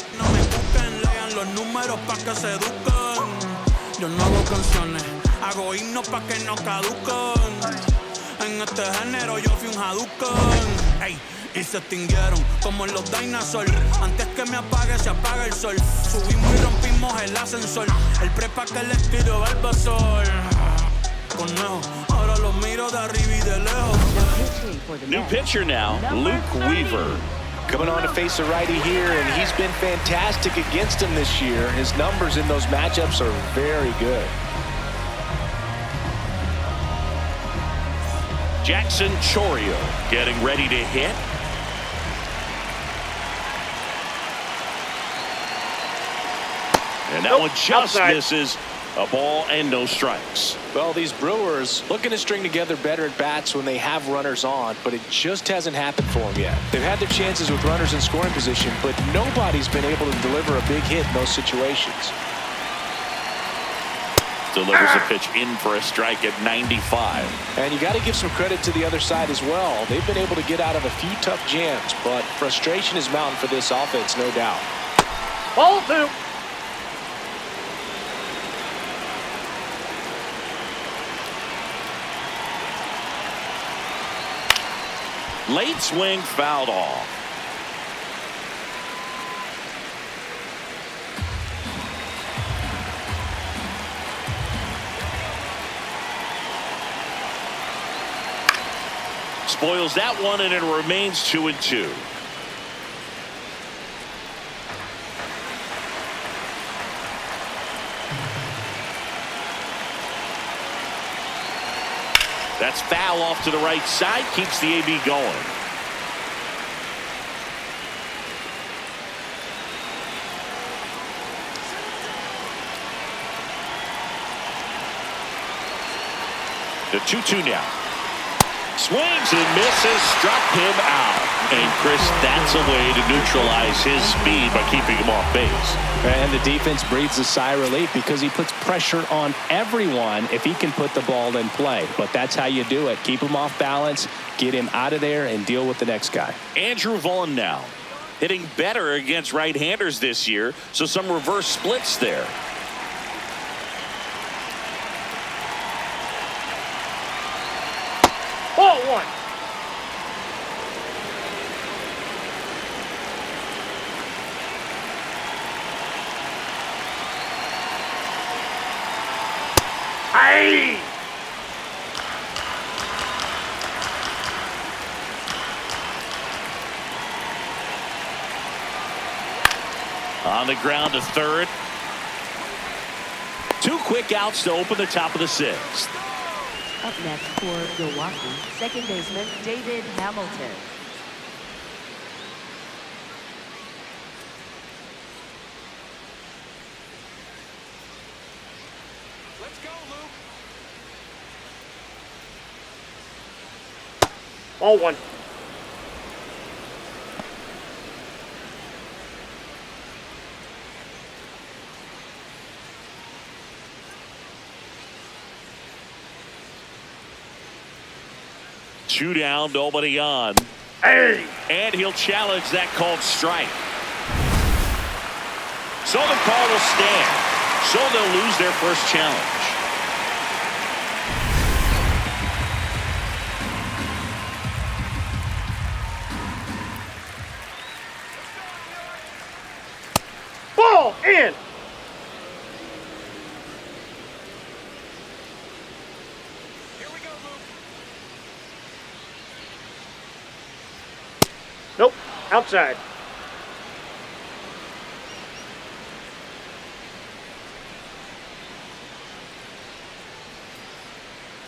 Los números pa' que se eduquen. Yo no hago canciones, hago himnos pa' que no caduquen. En este género yo fui un Hadouken. Ey, y se extinguieron como en los Dynasty. Antes que me apague, se apaga el sol. Subimos y rompimos el ascensor. El prepa que les tiro Barbasol. Conejo, ahora los miro de arriba y de lejos. New pitcher now, Luke Weaver. Coming on to face a righty here, and he's been fantastic against him this year. His numbers in those matchups are very good. Jackson Chourio getting ready to hit. And that one just misses. A ball and no strikes. Well, these Brewers looking to string together better at bats when they have runners on, but it just hasn't happened for them yet. They've had their chances with runners in scoring position, but nobody's been able to deliver a big hit in those situations. Delivers a pitch in for a strike at 95. And you got to give some credit to the other side as well. They've been able to get out of a few tough jams, but frustration is mounting for this offense, no doubt. Ball 2. Late swing fouled off. Spoils that one, and it remains 2-2. That's foul off to the right side, keeps the AB going. The 2-2 now. Swings and misses, struck him out. And Chris, that's a way to neutralize his speed by keeping him off base. And the defense breathes a sigh of relief because he puts pressure on everyone if he can put the ball in play. But that's how you do it. Keep him off balance, get him out of there, and deal with the next guy. Andrew Vaughn now hitting better against right-handers this year, so some reverse splits there. Ball 1. Hey! On the ground to third. 2 quick outs to open the top of the 6th. Up next for Milwaukee, second baseman David Hamilton. Let's go, Luke. Ball 1. 2 down, nobody on. Hey! And he'll challenge that called strike. So the call will stand. So they'll lose their first challenge. Ball in! Nope, outside.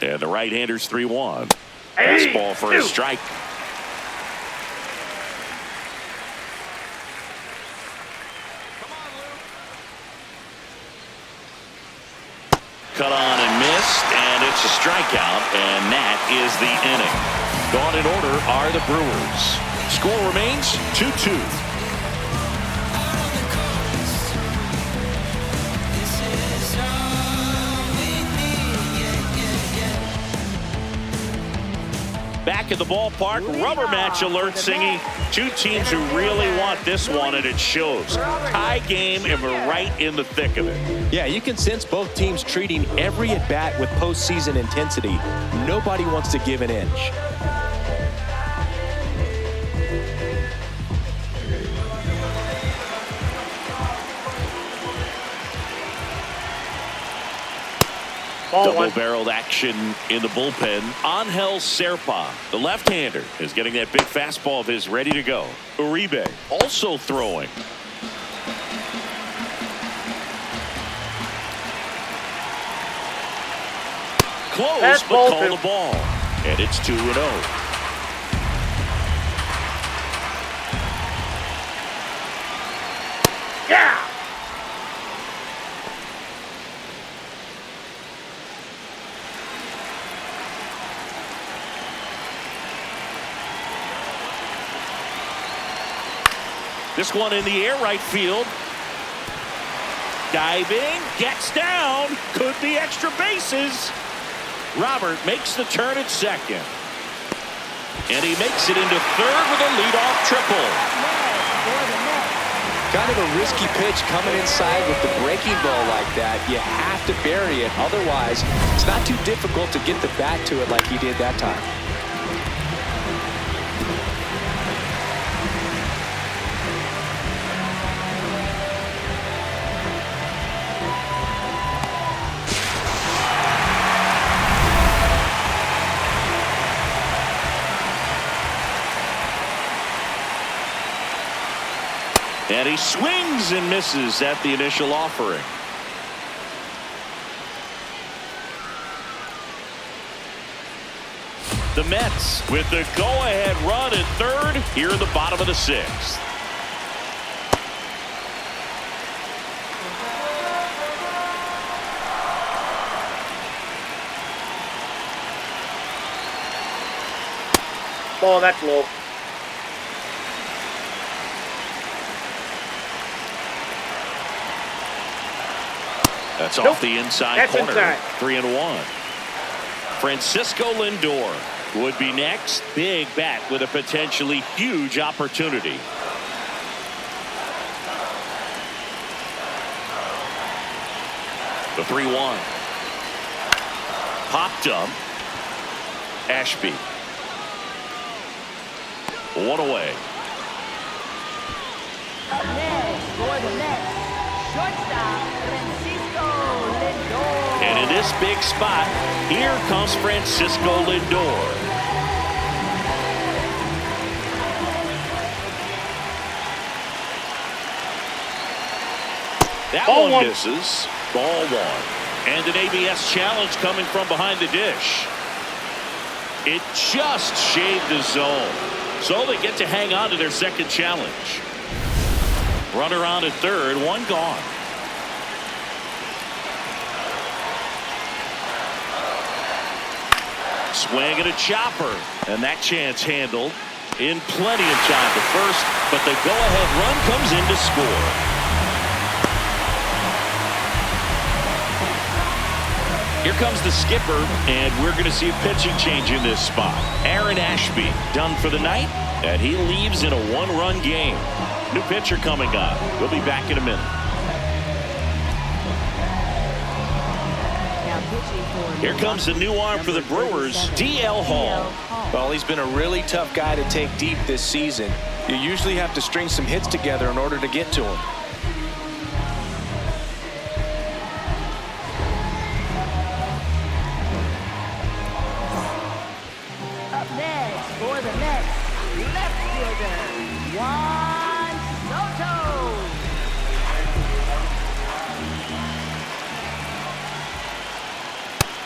And the right-hander's 3-1. Hey, Fastball for a strike. Cut on and missed, and it's a strikeout, and that is the inning. Gone in order are the Brewers. Score remains 2-2. Back at the ballpark, rubber match alert singing. Two teams who really want this one, and it shows. Tie game, and we're right in the thick of it. Yeah, you can sense both teams treating every at-bat with postseason intensity. Nobody wants to give an inch. Double-barreled action in the bullpen. Angel Serpa, the left-hander, is getting that big fastball of his ready to go. Uribe also throwing. Close, but call the ball. And it's 2-0. Yeah! This one in the air, right field. Diving, gets down, could be extra bases. Robert makes the turn at second. And he makes it into third with a leadoff triple. Kind of a risky pitch coming inside with the breaking ball like that. You have to bury it. Otherwise, it's not too difficult to get the bat to it like he did that time. And he swings and misses at the initial offering. The Mets with the go-ahead run at third here in the bottom of the sixth. Ball, that's low. That's off the inside corner. Inside. 3-1. Francisco Lindor would be next. Big bat with a potentially huge opportunity. The 3-1. Popped up. Ashby. One away. Up next for the Mets, shortstop Francisco Lindor. And in this big spot, here comes Francisco Lindor. That Ball one. misses. Ball one. And an ABS challenge coming from behind the dish. It just shaved the zone. So they get to hang on to their second challenge. Runner on at third, one gone. Swing and a chopper. And that chance handled in plenty of time to first, but the go-ahead run comes in to score. Here comes the skipper, and we're going to see a pitching change in this spot. Aaron Ashby done for the night, and he leaves in a one-run game. New pitcher coming up. We'll be back in a minute. Here comes the new arm for the Brewers, D.L. Hall. Well, he's been a really tough guy to take deep this season. You usually have to string some hits together in order to get to him. Up next for the Mets, left fielder, Juan Soto.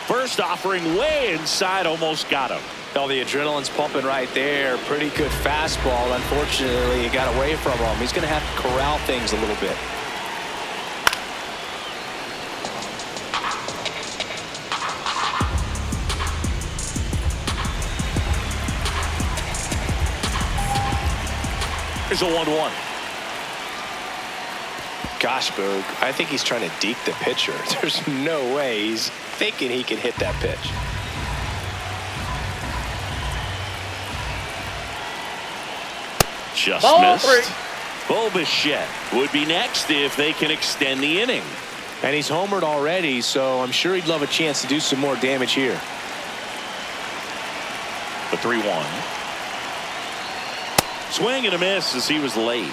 First offering way inside, almost got him. Oh, the adrenaline's pumping right there. Pretty good fastball. Unfortunately, it got away from him. He's going to have to corral things a little bit. Here's a 1-1. Gosh, Boog, I think he's trying to deke the pitcher. There's no way he's thinking he can hit that pitch. Just Ball missed. 3. Bo Bichette would be next if they can extend the inning. And he's homered already, so I'm sure he'd love a chance to do some more damage here. The 3-1. Swing and a miss as he was late.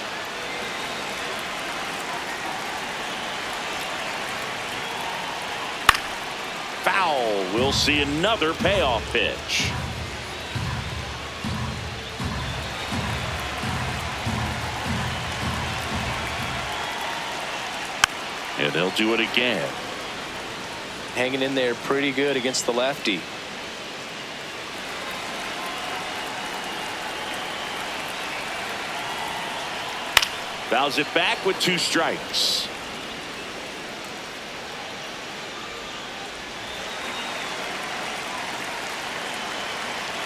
Foul. We'll see another payoff pitch. And they'll do it again. Hanging in there pretty good against the lefty. Fouls it back with 2 strikes.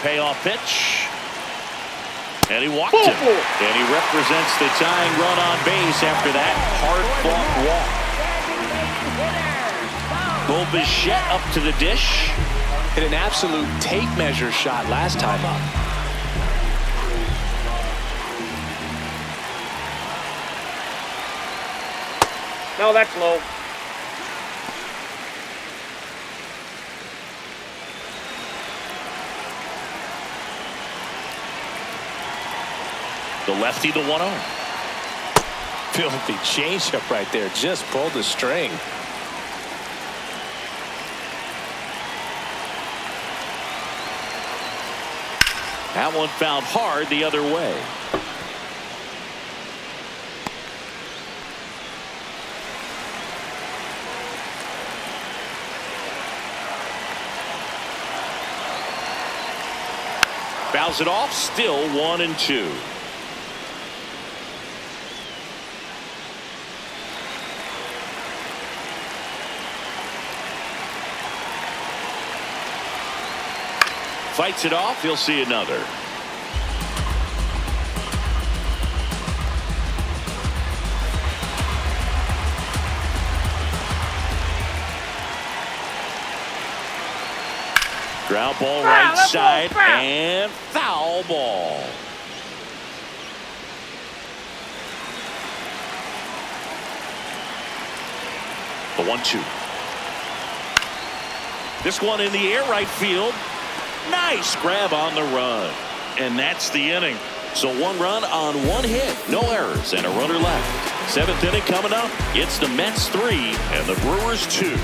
Payoff pitch. And he walked him. And he represents the tying run on base after that hard-fought walk. Bo Bichette up to the dish. Hit an absolute tape measure shot last time up. No, that's low. The lefty, the 1-0. Filthy changeup right there. Just pulled the string. That one fouled hard the other way. Fouls it off, still 1-2. Fights it off, he'll see another. Ground ball right side and foul ball. The 1-2. This one in the air right field. Nice grab on the run. And that's the inning. So 1 run on 1 hit. No errors and a runner left. 7th inning coming up. It's the Mets 3 and the Brewers 2.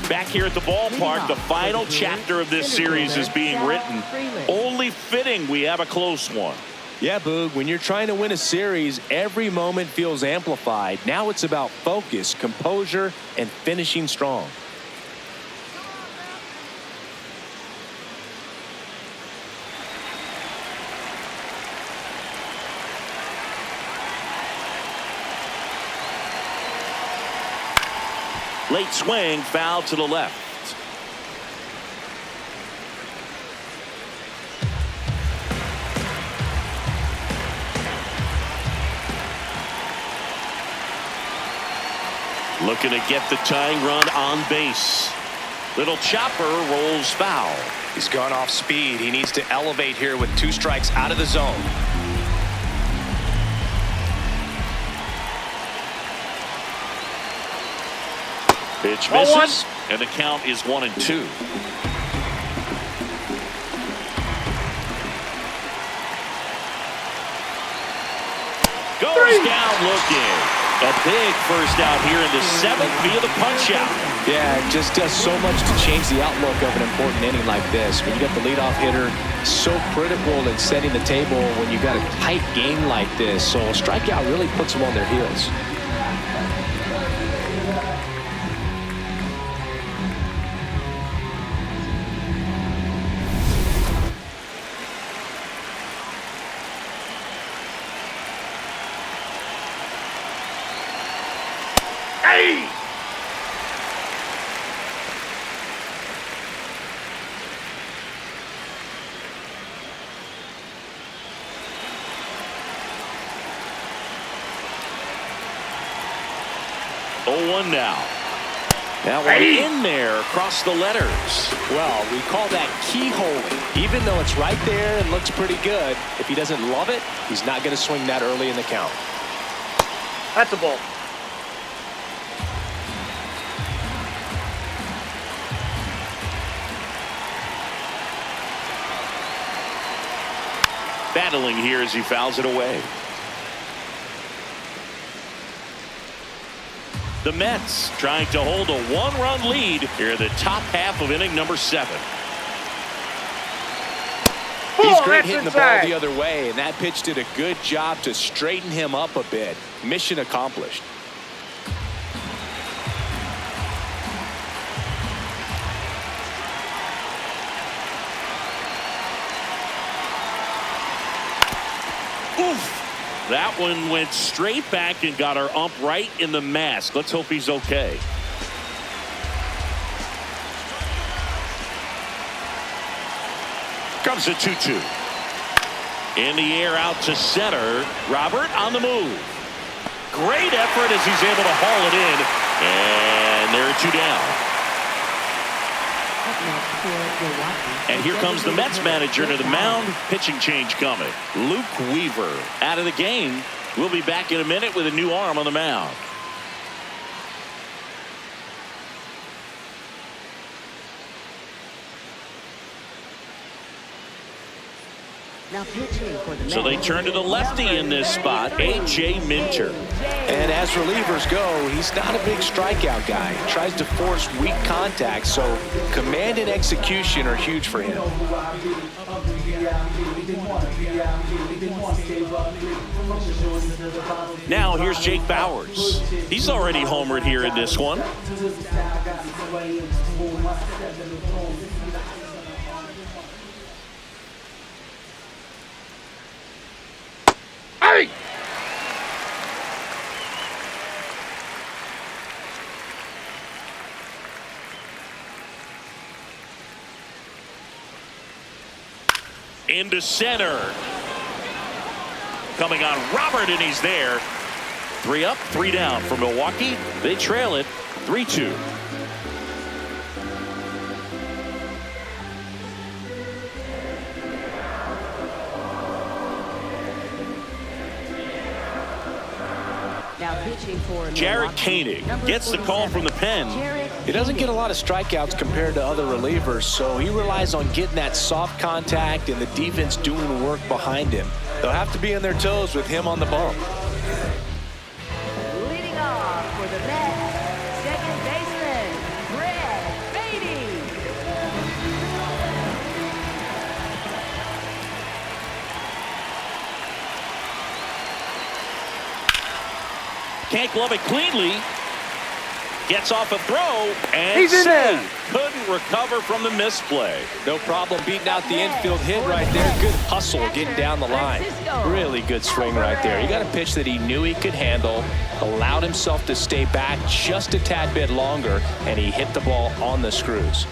Back here at the ballpark, the final chapter of this series is being written. Only fitting we have a close one. Yeah, Boog, when you're trying to win a series, every moment feels amplified. Now it's about focus, composure, and finishing strong. Late swing, foul to the left. Looking to get the tying run on base. Little chopper rolls foul. He's gone off speed. He needs to elevate here with 2 strikes out of the zone. Pitch misses, and the count is 1-2. Goes down looking. A big first out here in the 7th via the punch out. Yeah, it just does so much to change the outlook of an important inning like this. When you got the leadoff hitter, so critical in setting the table when you got a tight game like this. So a strikeout really puts them on their heels. Hey! Oh, 1 now. That one in there across the letters. Well, we call that keyholing. Even though it's right there and looks pretty good, if he doesn't love it, he's not going to swing that early in the count. That's a ball. Battling here as he fouls it away. The Mets trying to hold a 1-run lead here in the top half of inning number 7. He's great hitting the ball the other way, and that pitch did a good job to straighten him up a bit. Mission accomplished. Oof. That one went straight back and got our ump right in the mask. Let's hope he's okay. Comes a 2-2. In the air out to center. Robert on the move. Great effort as he's able to haul it in. And there are 2 down. And here comes the Mets manager to the mound. Pitching change coming. Luke Weaver out of the game. We'll be back in a minute with a new arm on the mound. So they turn to the lefty in this spot, A.J. Minter. And as relievers go, he's not a big strikeout guy. He tries to force weak contact, so command and execution are huge for him. Now here's Jake Bowers. He's already homered here in this one. Hey! Into center. Coming on Robert, and he's there. 3 up, 3 down for Milwaukee. They trail it 3-2. Jared Koenig gets the call from the pen. He doesn't get a lot of strikeouts compared to other relievers, so he relies on getting that soft contact and the defense doing work behind him. They'll have to be on their toes with him on the bump. Leading off for the Mets, second baseman, Brett Beatty. Can't glove it cleanly. Gets off a throw and he's in there. Couldn't recover from the misplay. No problem beating out the infield hit right there. Good hustle getting down the line. Really good swing right there. He got a pitch that he knew he could handle, allowed himself to stay back just a tad bit longer, and he hit the ball on the screws.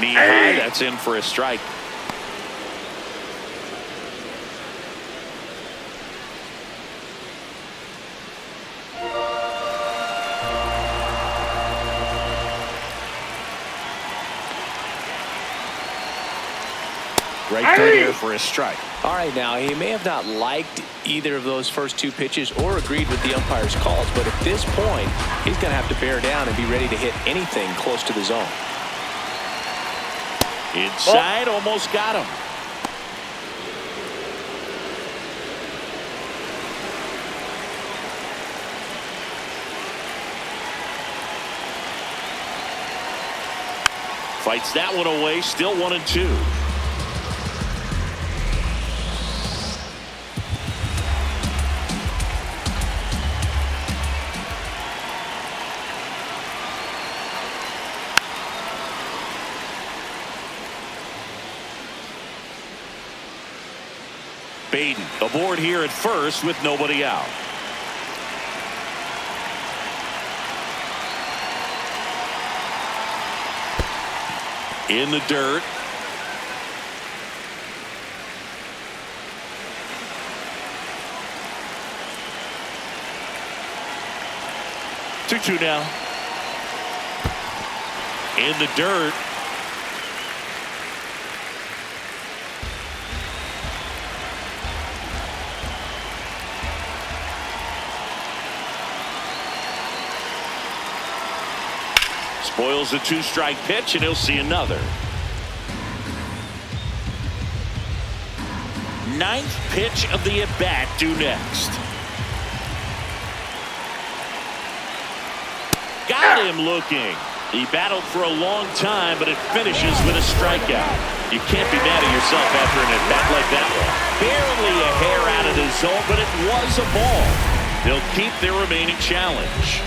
Knee high, that's in for a strike. Right through here for a strike. All right, now, he may have not liked either of those first two pitches or agreed with the umpire's calls, but at this point, he's going to have to bear down and be ready to hit anything close to the zone. Inside, almost got him. Fights that one away, still 1-2. Baden aboard here at first with nobody out. In the dirt. Two now. In the dirt. Spoils a two-strike pitch, and he'll see another. Ninth pitch of the at-bat due next. Got him looking. He battled for a long time, but it finishes with a strikeout. You can't be mad at yourself after an at-bat like that one. Barely a hair out of the zone, but it was a ball. They'll keep their remaining challenge.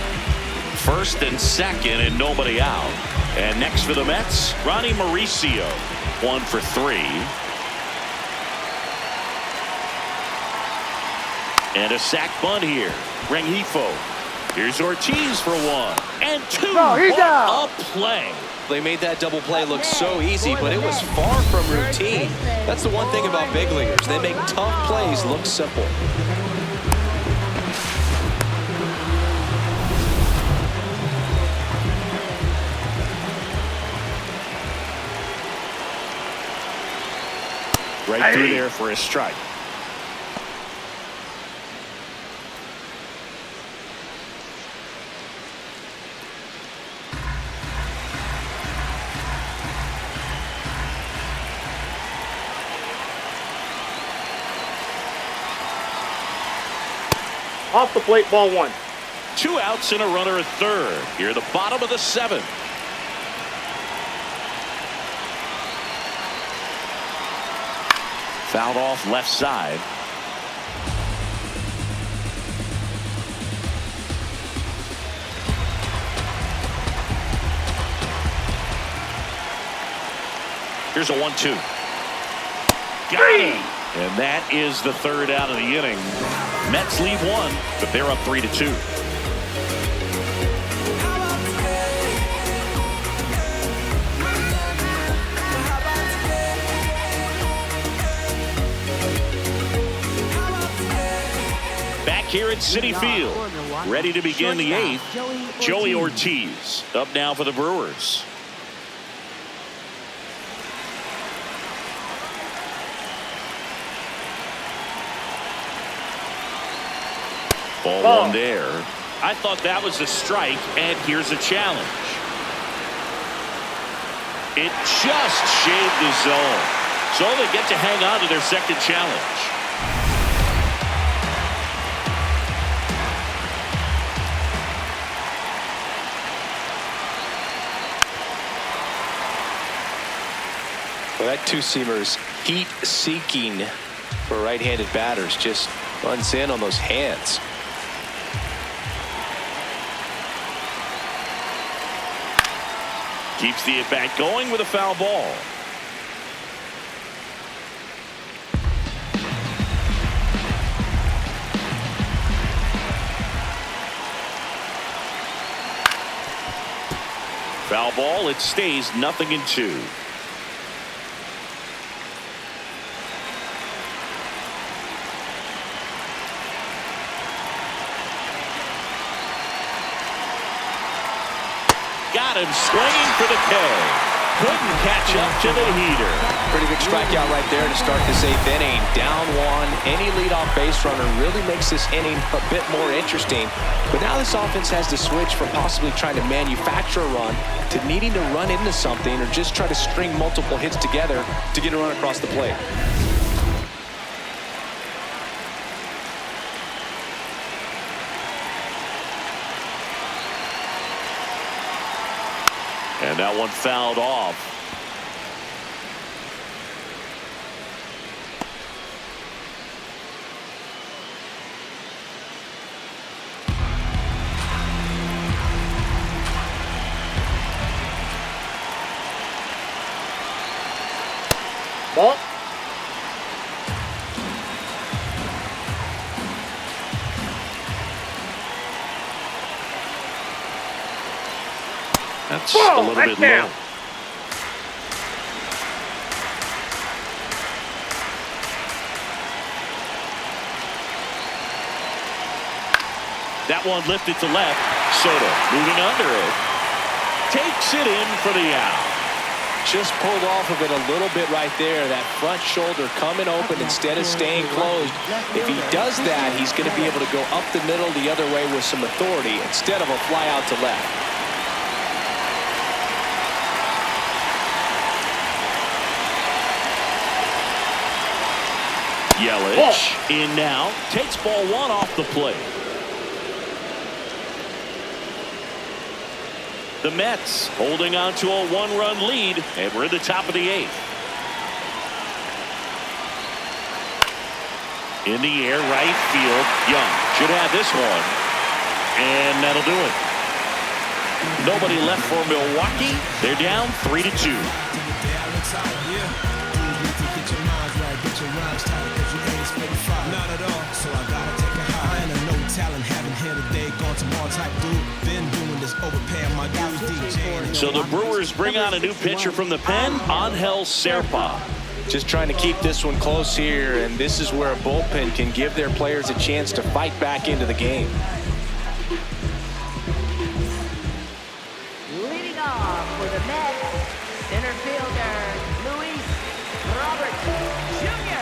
First and second and nobody out. And next for the Mets, Ronnie Mauricio, 1 for 3. And a sac bunt here. Rengifo. Here's Ortiz for 1 and 2. No, he's out. A play. They made that double play look so easy, but it was far from routine. That's the one thing about big leaguers. They make tough plays look simple. Right through there for a strike. Off the plate, ball 1. 2 outs and a runner at third. Here at the bottom of the 7th. Fouled off left side. Here's a 1-2. Got him. And that is the third out of the inning. Mets leave 1, but they're up 3-2. Here at Citi Field, ready to begin the 8th. Joey Ortiz up now for the Brewers. Ball 1 there. I thought that was a strike, and here's a challenge. It just shaved the zone, so they get to hang on to their second challenge. Well, that two-seamer's heat-seeking for right-handed batters. Just runs in on those hands. Keeps the at-bat going with a foul ball. Foul ball. It stays 0-2. got him swinging for the K. Couldn't catch up to the heater. Pretty good strikeout right there to start this 8th inning. Down one. Any leadoff base runner really makes this inning a bit more interesting. But now this offense has to switch from possibly trying to manufacture a run to needing to run into something or just try to string multiple hits together to get a run across the plate. And that one fouled off. Ball. That's a little bit low. That one lifted to left. Soto moving under it. Takes it in for the out. Just pulled off of it a little bit right there. That front shoulder coming open instead of staying closed. If he does that, he's going to be able to go up the middle the other way with some authority instead of a fly out to left. Yelich in now. Takes ball one off the plate. The Mets holding on to a one-run lead, and we're in the top of the 8th. In the air, right field. Young should have this one, and that'll do it. Nobody left for Milwaukee. They're down 3-2. Not at all, so I gotta take a high and a no talent, haven't here today, gone tomorrow type dude, been doing this, overpaying my dues, DJ. So the Brewers bring on a new pitcher from the pen, Angel Serpa. Just trying to keep this one close here, and this is where a bullpen can give their players a chance to fight back into the game. Leading off for the Mets, center fielder, Luis Roberts Jr.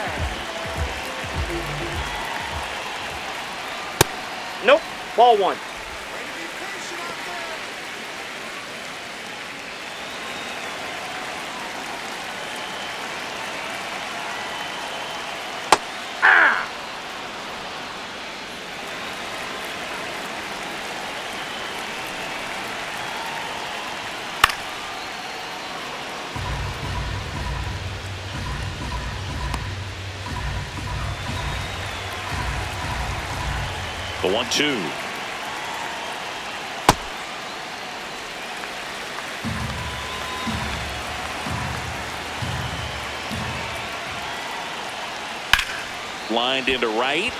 Nope. Ball one. The 1-2. Lined into right.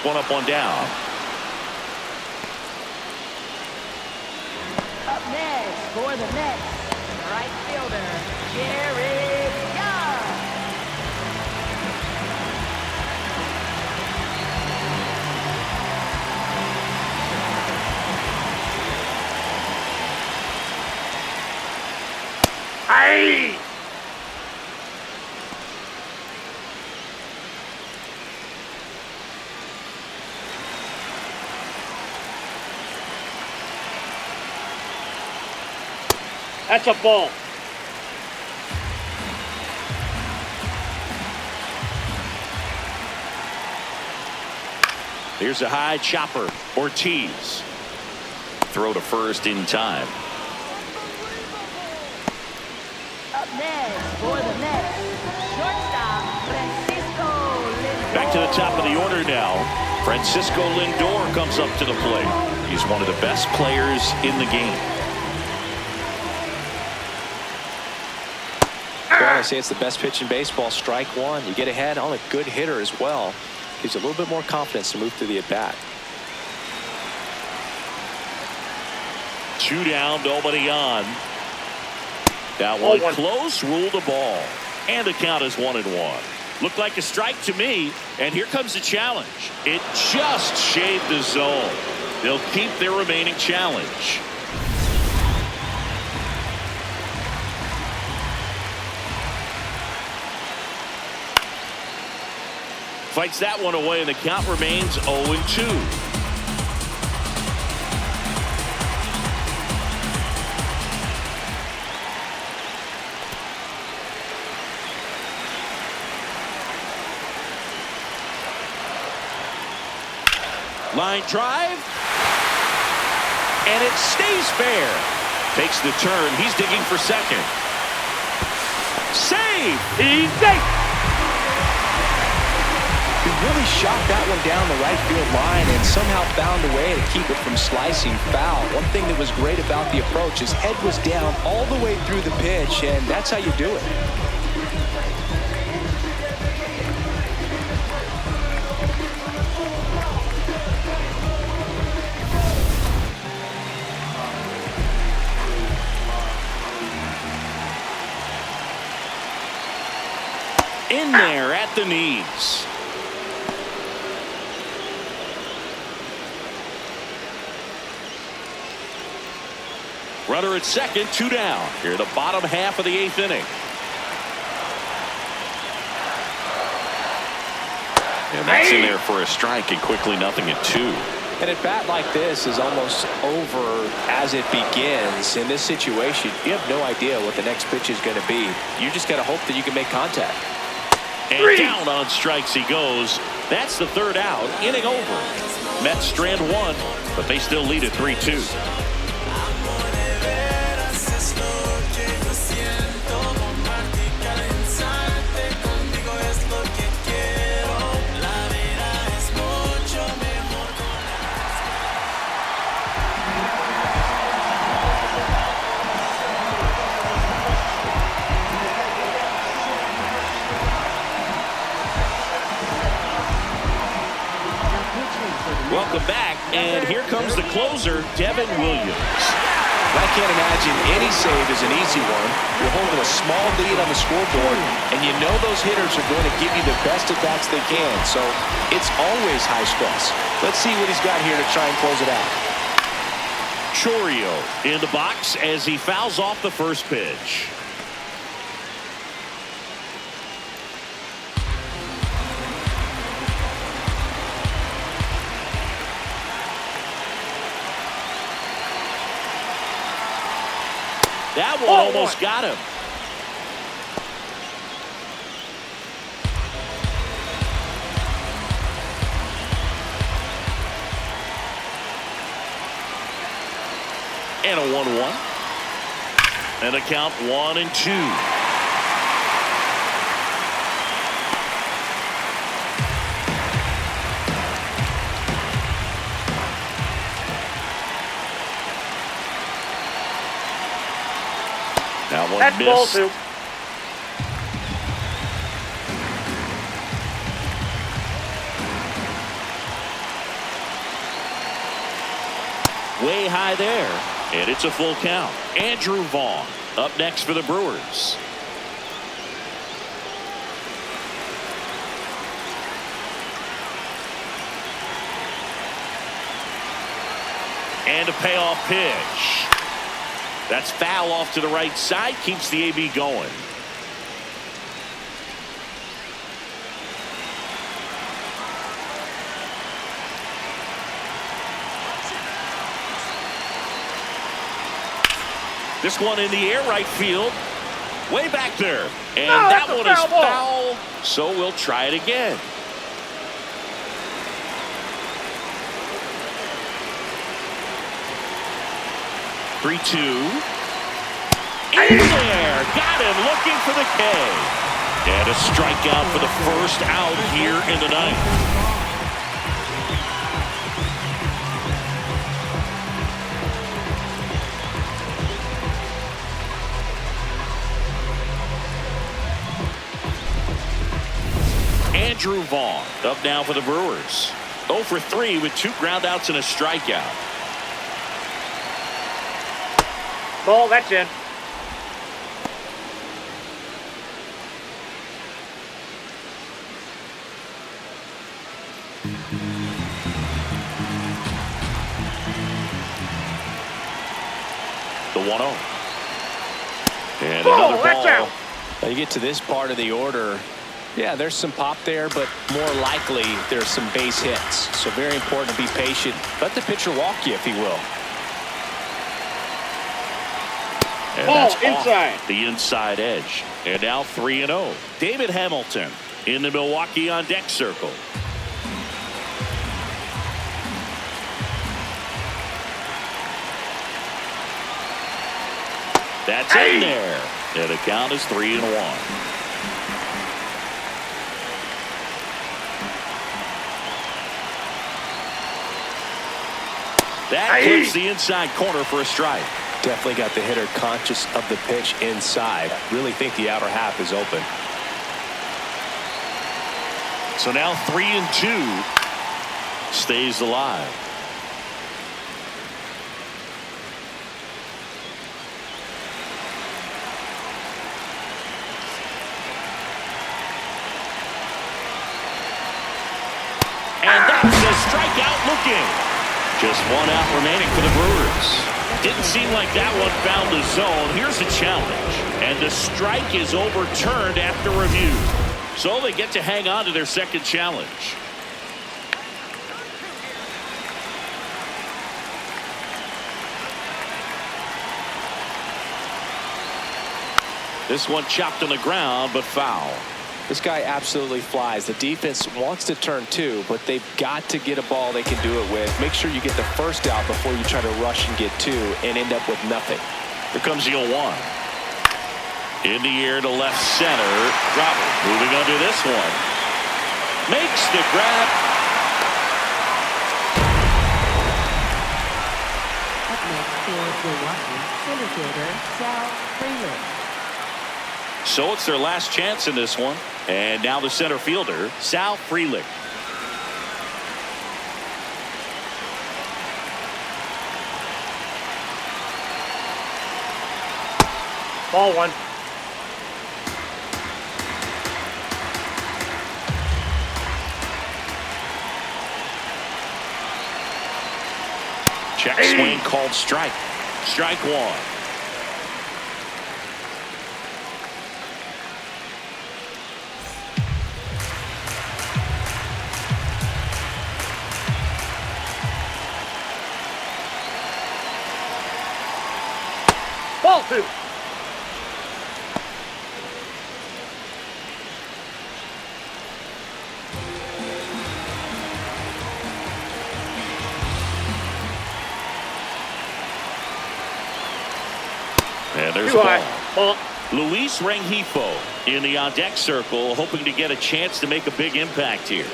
One up, one down. Up next for the Mets, right fielder, Jared Young. Aye. That's a ball. Here's a high chopper. Ortiz. Throw to first in time. Up next for the Mets, shortstop, Francisco Lindor. Back to the top of the order now. Francisco Lindor comes up to the plate. He's one of the best players in the game. Well, I say it's the best pitch in baseball. Strike one. You get ahead on a good hitter as well. Gives you a little bit more confidence to move through the at-bat. 2 down, nobody on. That one close, ruled a ball. And the count is 1-1. Looked like a strike to me, and here comes the challenge. It just shaved the zone. They'll keep their remaining challenge. fights that one away, and the count remains 0-2. Line drive, and it stays fair. Takes the turn. He's digging for second. Save! He's safe. He really shot that one down the right field line and somehow found a way to keep it from slicing foul. One thing that was great about the approach, his head was down all the way through the pitch, and that's how you do it. In there at the knees. Runner at second, 2 down. Here in the bottom half of the 8th inning. And that's in there for a strike, and quickly 0-2. And at bat like this is almost over as it begins. In this situation, you have no idea what the next pitch is going to be. You just got to hope that you can make contact. And down on strikes he goes. That's the 3rd out. Inning over. Mets strand 1, but they still lead at 3-2. Welcome back, and here comes the closer, Devin Williams. I can't imagine any save is an easy one. You're holding a small lead on the scoreboard, and you know those hitters are going to give you the best at-bats they can, so it's always high stress. Let's see what he's got here to try and close it out. Chourio in the box as he fouls off the first pitch. That one almost got him. And a 1-1. And a count 1-2. That one That's ball missed. 2. Way high there. And it's a full count. Andrew Vaughn up next for the Brewers. And a payoff pitch. That's foul off to the right side. Keeps the AB going. This one in the air right field. Way back there. And that one is foul. So we'll try it again. In there. Got him looking for the K. And a strikeout for the first out here in the ninth. Andrew Vaughn up now for the Brewers. 0 for 3 with 2 groundouts and a strikeout. Ball, that's in. The 1-0. And Ball, another that's ball. out. Now you get to this part of the order, Yeah, there's some pop there, but more likely there's some base hits. So very important to be patient. Let the pitcher walk you, if he will. And that's inside. The inside edge. And now 3-0. David Hamilton in the Milwaukee on deck circle. That's in there. And the count is 3-1. That clips the inside corner for a strike. Definitely got the hitter conscious of the pitch inside. Really think the outer half is open. So now 3-2 stays alive. And that's a strikeout looking. Just one out remaining for the Brewers. Didn't seem like that one found the zone. Here's the challenge. And the strike is overturned after review. So they get to hang on to their second challenge. This one chopped on the ground, but foul. This guy absolutely flies. The defense wants to turn two, but they've got to get a ball they can do it with. Make sure you get the first out before you try to rush and get two and end up with nothing. Here comes the 0-1. In the air to left center. Robert moving under this one. Makes the grab. Up next for Milwaukee, center fielder Sal Freeland. So it's their last chance in this one. And now the center fielder, Sal Freeland. Ball one. Check swing called strike. Strike one. Ball two. And there's a ball. Luis Rengifo in the on-deck circle, hoping to get a chance to make a big impact here.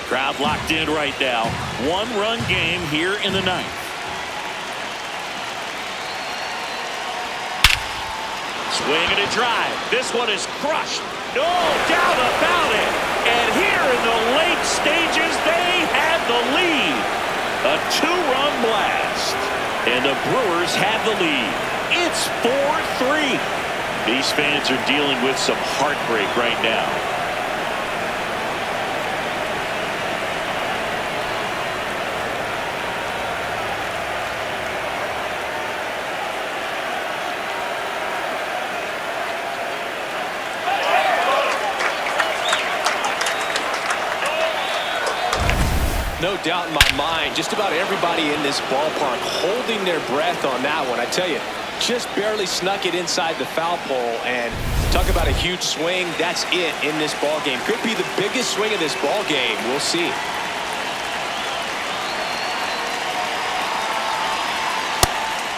Crowd locked in right now. One-run game here in the ninth. Swing and a drive. This one is crushed. No doubt about it. And here in the late stages, they had the lead. A two-run blast. And the Brewers have the lead. It's 4-3. These fans are dealing with some heartbreak right now. No doubt in my mind, just about everybody in this ballpark holding their breath on that one. I tell you, just barely snuck it inside the foul pole, and talk about a huge swing. That's it in this ball game. Could be the biggest swing of this ball game. We'll see.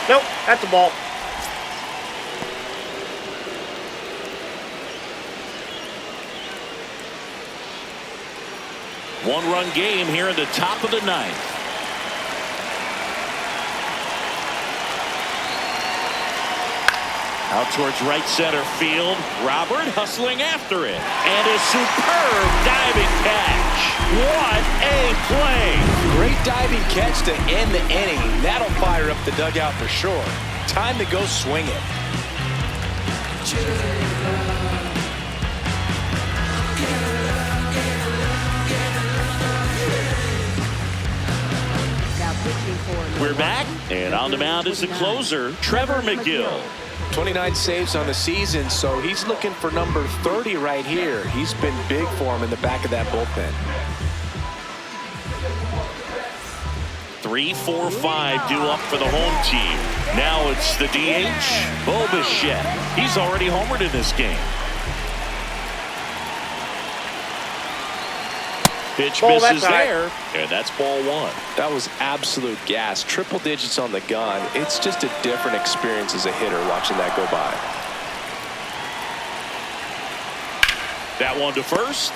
Nope, that's a ball. One-run game here in the top of the ninth. Out towards right center field. Robert hustling after it. And a superb diving catch. What a play. Great diving catch to end the inning. That'll fire up the dugout for sure. Time to go swing it. Now pitching for We're back, and on the mound is the closer, Trevor McGill. 29 saves on the season, so he's looking for number 30 right here. He's been big for him in the back of that bullpen. 3, 4, 5 due up for the home team. Now it's the DH, Bo Bichette. He's already homered in this game. Pitch misses there, and that's ball 1. That was absolute gas. Triple digits on the gun. It's just a different experience as a hitter watching that go by. That one to first.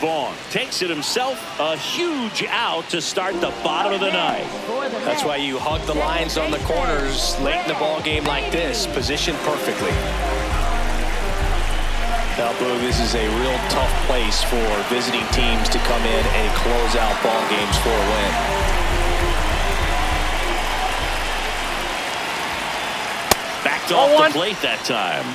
Vaughn takes it himself. A huge out to start the bottom of the ninth. That's why you hug the lines on the corners late in the ball game like this, positioned perfectly. Now, Boog, this is a real tough place for visiting teams to come in and close out ball games for a win. Backed off the plate that time.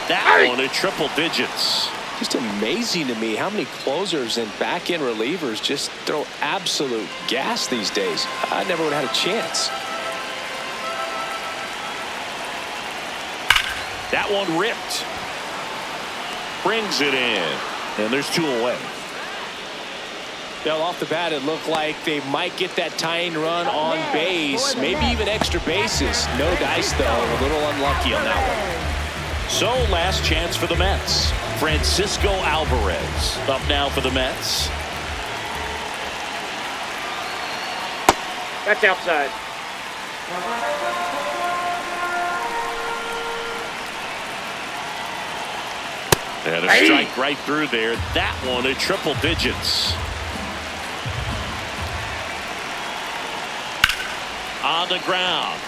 That one at triple digits. Just amazing to me how many closers and back-end relievers just throw absolute gas these days. I never would have had a chance. That one ripped. Brings it in. And there's 2 away. Well, off the bat, it looked like they might get that tying run on base, maybe even extra bases. No dice, though. A little unlucky on that one. So, last chance for the Mets. Francisco Alvarez up now for the Mets. That's outside. And a strike right through there. That one at triple digits. On the ground.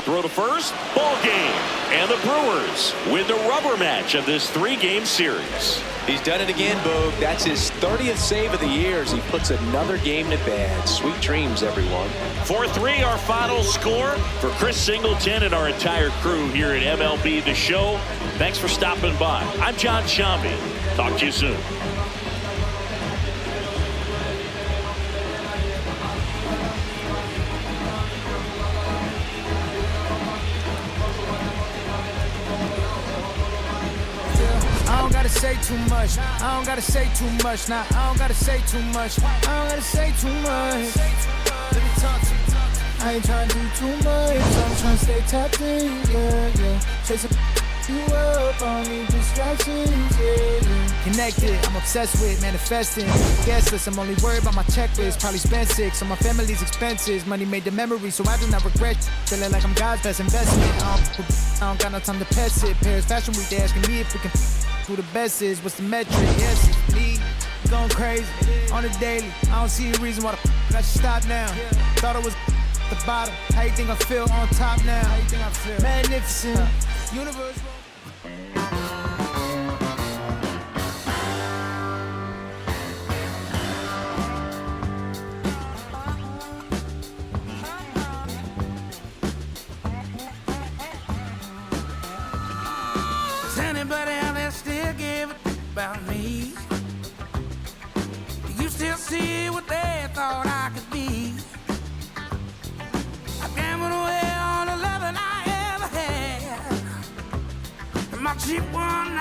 Throw to first, ball game. And the Brewers win the rubber match of this 3-game series. He's done it again, Boog. That's his 30th save of the year as he puts another game to bed. Sweet dreams, everyone. 4-3, our final score. For Chris Singleton and our entire crew here at MLB The Show, thanks for stopping by. I'm John Shambi. Talk to you soon. I don't gotta say too much. I don't gotta say too much. Nah, I don't gotta say too much. I don't gotta say too much. Let me talk to you. I ain't trying to do too much. I'm trying to stay tapped in, yeah. Chasing you up, I don't need distractions, yeah. Connected, I'm obsessed with manifesting. Guessless, I'm only worried about my checklist. Probably spent 6 on my family's expenses. Money made the memory, so I do not regret. Feeling like I'm God's best investment. I don't got no time to pass it. Paris Fashion Week, they asking me if we can. Who the best is, what's the metric? Yes, it's me, going crazy on the daily. I don't see a reason why I should stop now. Thought it was the bottom. How you think I feel on top now? How you think I feel? Magnificent, universe. Anybody out there still give a about me? Do you still see what they thought I could be? I gambled away all the loving I ever had, and my cheap one